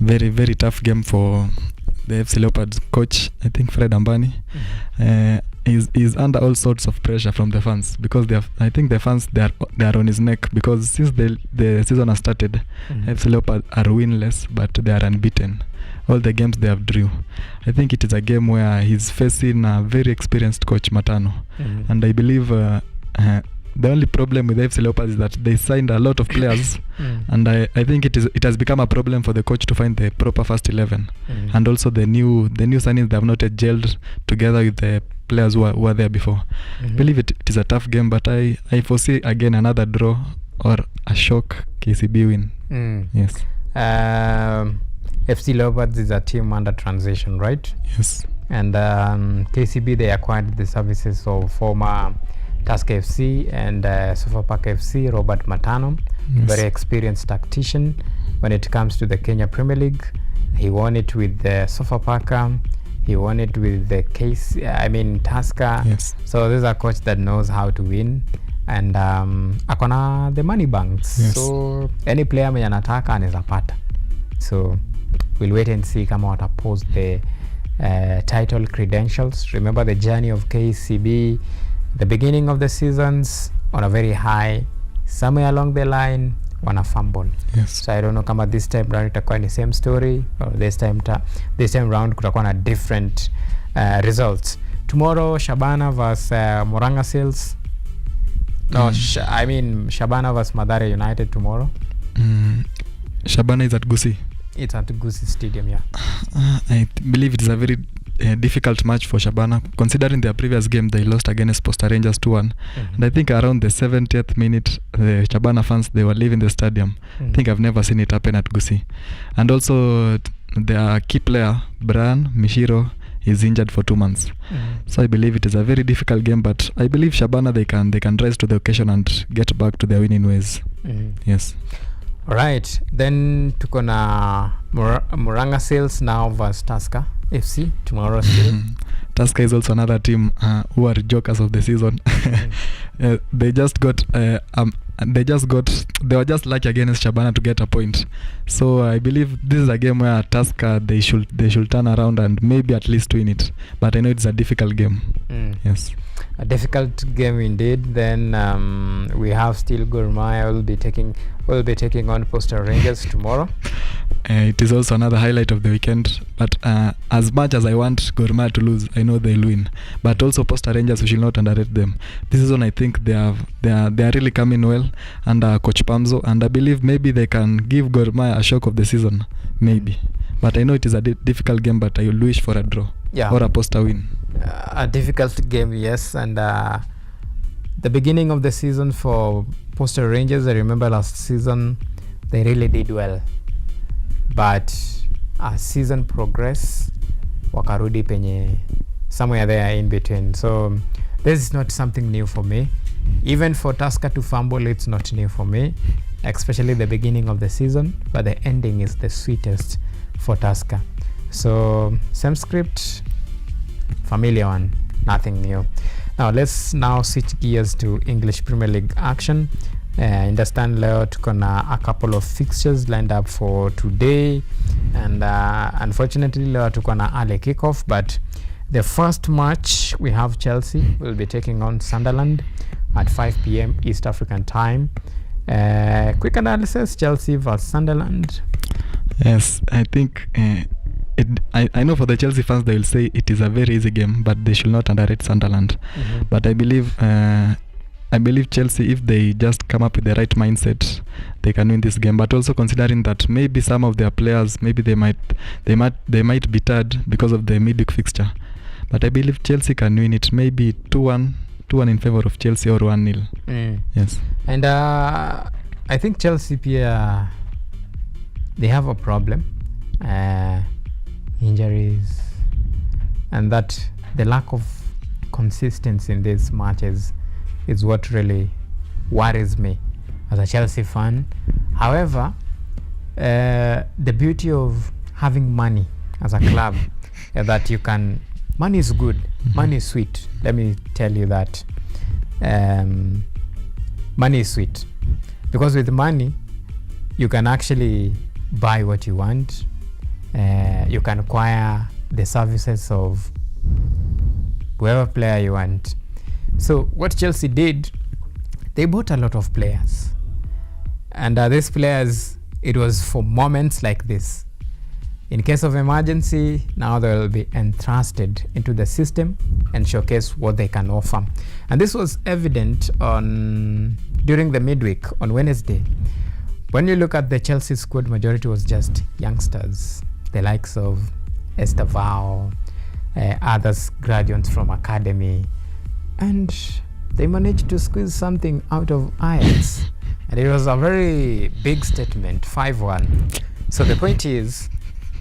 Very, very tough game for the FC Leopards coach. I think Fred Ambani is under all sorts of pressure from the fans, because I think the fans they are on his neck, because since the season has started, FC Leopards are winless, but they are unbeaten. All the games they have drew. I think it is a game where he's facing a very experienced coach, Matano, and I believe the only problem with the FC Leopards is that they signed a lot of players, and I think it has become a problem for the coach to find the proper first 11, and also the new signings they have not yet gelled together with the players who were there before. I believe it is a tough game, but I foresee again another draw or a shock KCB win. Yes. FC Leopards is a team under transition, right? Yes. And KCB, they acquired the services of former Tusker FC and Sofapaka FC, Robert Matano, very experienced tactician when it comes to the Kenya Premier League. He won it with the Sofapaka. He won it with the Tusker. Yes. So this is a coach that knows how to win. And akona the money banks. Yes. So any player mwenye anataka anaweza pata. So we'll wait and see kama watapost the title credentials. Remember the journey of KCB, the beginning of the seasons on a very high, somewhere along the line wana fumble. Yes. So I don't know kama this time round itakuwa ni same story or this time round kutakuwa na different results. Tomorrow Shabana vs Moranga Seals. No, Shabana vs Mathare United tomorrow. Shabana is at Gusii. It's at Gusii Stadium, yeah. I believe it is a very difficult match for Shabana, considering their previous game they lost against Posta Rangers 2-1. And I think around the 70th minute, the Shabana fans, they were leaving the stadium. I think I've never seen it happen at Gusii. And also their key player, Brian Mishiro, is injured for 2 months. So I believe it is a very difficult game, but I believe Shabana, they can rise to the occasion and get back to their winning ways. Yes. All right, then tuko na Moranga Seals now versus Tusker FC tomorrow still. Tusker is also another team who are jokers of the season. They were just lucky against Shabana to get a point. So I believe this is a game where Tusker they should turn around and maybe at least win it. But I know it's a difficult game. Yes. A difficult game indeed. Then we have still Gor Mahia will be taking on Posta Rangers tomorrow. It is also another highlight of the weekend. But as much as I want Gor Mahia to lose, I know they'll win. But also Posta Rangers, we should not underrate them. This season, I think they are really coming well under Coach Pamzo, and I believe maybe they can give Gor Mahia a shock of the season, maybe. But I know it is a difficult game, but I will wish for a draw or a Posta win. A difficult game, yes. And the beginning of the season for Posta Rangers, I remember last season they really did well, but as season progressed, wakarudi penye somewhere there in between. So this is not something new for me. Even for Tusker to fumble, it's not new for me, especially the beginning of the season, but the ending is the sweetest for Tusker. So same script, familiar one, nothing new. Now let's switch gears to English Premier League action. Understand leo tuko na a couple of fixtures lined up for today, and unfortunately leo tuko na early kickoff, but the first match we have Chelsea will be taking on Sunderland at 5 p.m. East African time. Quick analysis, Chelsea versus Sunderland. Yes, I think I know for the Chelsea fans they will say it is a very easy game, but they should not underrate Sunderland. But I believe Chelsea, if they just come up with the right mindset, they can win this game. But also considering that maybe some of their players, maybe they might be tired because of the midweek fixture. But I believe Chelsea can win it, maybe 2-1 in favor of Chelsea or 1-0. Yes. And I think Chelsea pia they have a problem, injuries, and that the lack of consistency in these matches is what really worries me as a Chelsea fan. However, the beauty of having money as a club is that you can, money is good, money is sweet. Let me tell you that. Money is sweet because with money you can actually buy what you want. You can acquire the services of whoever player you want. So what Chelsea did, they bought a lot of players, and these players, it was for moments like this. In case of emergency, now they will be entrusted into the system and showcase what they can offer. And this was evident during the midweek on Wednesday. When you look at the Chelsea squad, majority was just youngsters, the likes of Estavao, others graduates from academy, and they managed to squeeze something out of Ajax. And it was a very big statement, 5-1. So the point is,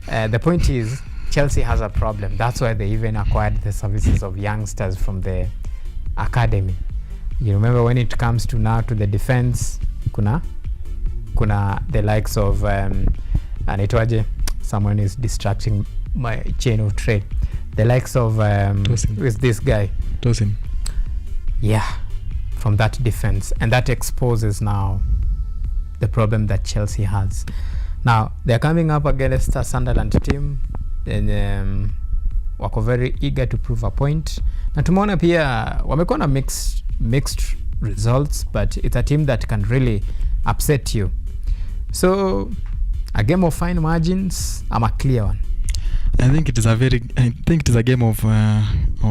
The point is, Chelsea has a problem. That's why they even acquired the services of youngsters from the academy. You remember when it comes to now to the defense, kuna the likes of anaitwaje, someone is distracting my chain of trade, the likes of with this guy Tosin. Yeah, from that defense, and that exposes now the problem that Chelsea has. Now they're coming up against a Sunderland team, and wako very eager to prove a point, na tumeona pia wamekuwa na mixed results, but it's a team that can really upset you. So a game of fine margins, a clear one. I think it is a game of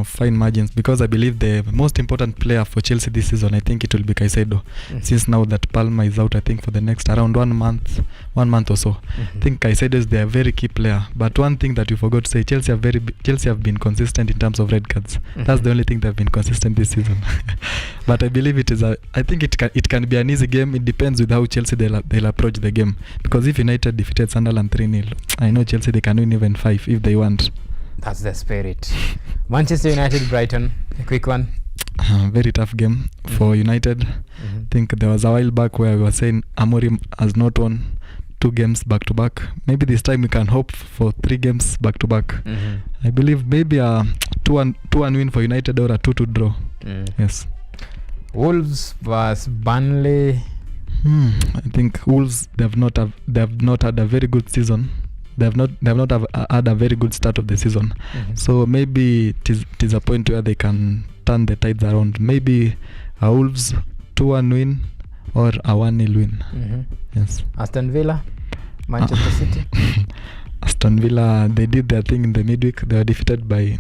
fine margins, because I believe the most important player for Chelsea this season, I think it will be Caicedo. Since now that Palma is out, I think for the next around 1 month or so. I think Caicedo is their very key player. But one thing that you forgot to say, Chelsea have been consistent in terms of red cards. That's the only thing they've been consistent this season. But I believe I think it can be an easy game. It depends with how Chelsea they'll approach the game. Because if United defeated Sunderland 3-0, I know Chelsea they can win even 5 if they want. That's the spirit. Manchester United, Brighton, a quick one. Very tough game for United. I think there was a while back where we were saying Amorim has not won 2 games back to back. Maybe this time we can hope for 3 games back to back. I believe maybe a 2-1 win for United or a 2-2 draw. Yes. Wolves vs Burnley. I think Wolves they have not had a very good season. They have not had a very good start of the season. So maybe it is a point where they can turn the tides around. Maybe a Wolves 2-1 win or a 1-0 win. Yes. Aston Villa, Manchester City. Aston Villa, they did their thing in the midweek. They were defeated by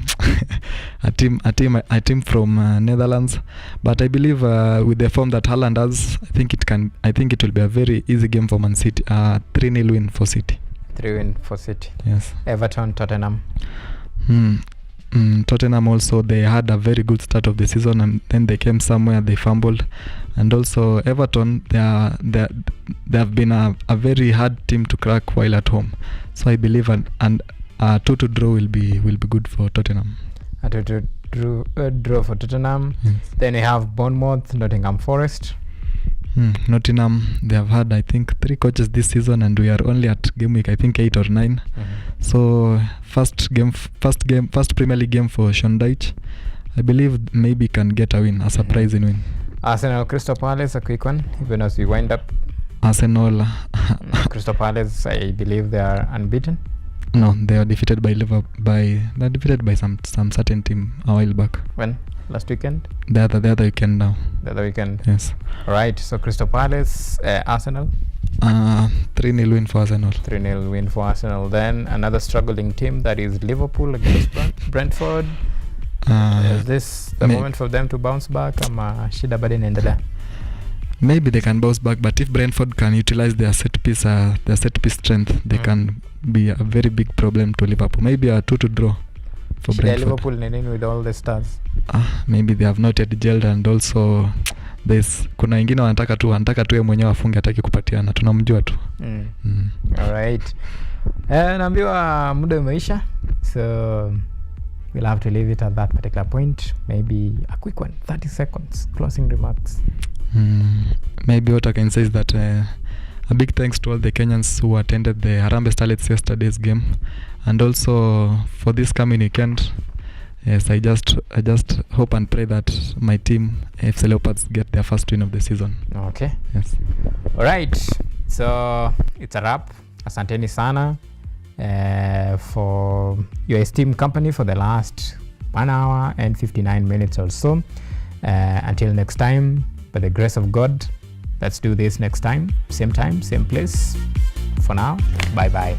a team from Netherlands. But I believe with the form that Haaland has, I think it will be a very easy game for Man City. 3-0 win for City. 3 win for City. Yes. Everton, Tottenham. Tottenham also, they had a very good start of the season, and then they came somewhere, they fumbled. And also Everton, they have been a very hard team to crack while at home. So I believe a 2-2 draw will be good for Tottenham. A 2-2 draw for Tottenham. Then we have Bournemouth, Nottingham Forest. Nottingham, they have had I think 3 coaches this season, and we are only at game week I think 8 or 9. So first Premier League game for Sean Dyche. I believe maybe can get a win, a surprising win. Arsenal, Crystal Palace, a quick one, even as we wind up. Arsenal. Crystal Palace, I believe they are unbeaten. No, they are defeated by some certain team a while back. When? Last weekend? The other weekend now. The other weekend. Yes. Alright, so Crystal Palace, Arsenal. 3-0 win for Arsenal. 3-0 win for Arsenal. Then another struggling team, that is Liverpool against Brentford. Is this the moment for them to bounce back? Shida bado inaendelea? Maybe they can bounce back, but if Brentford can utilize their set piece strength, they can be a very big problem to Liverpool. Maybe a 2-2 draw for Brentford. Liverpool nini with all the stars? Maybe they have not yet gelled, and also kuna wengine wanataka tu yeye mwenyewe afunge, hataki kupatiana, tunamjua tu. Alright. Naambiwa muda umeisha, so we'll have to leave it at that particular point. Maybe a quick one, 30 seconds, closing remarks. Maybe what I can say is that a big thanks to all the Kenyans who attended the Harambee Starlets yesterday's game, and also for this coming weekend. Yes, I just hope and pray that my team, FC Leopards, get their first win of the season. Okay. Yes. All right. So it's a wrap. Asanteni sana for your esteemed company for the last 1 hour and 59 minutes or so. Until next time, by the grace of God, let's do this next time, same place. For now, bye-bye.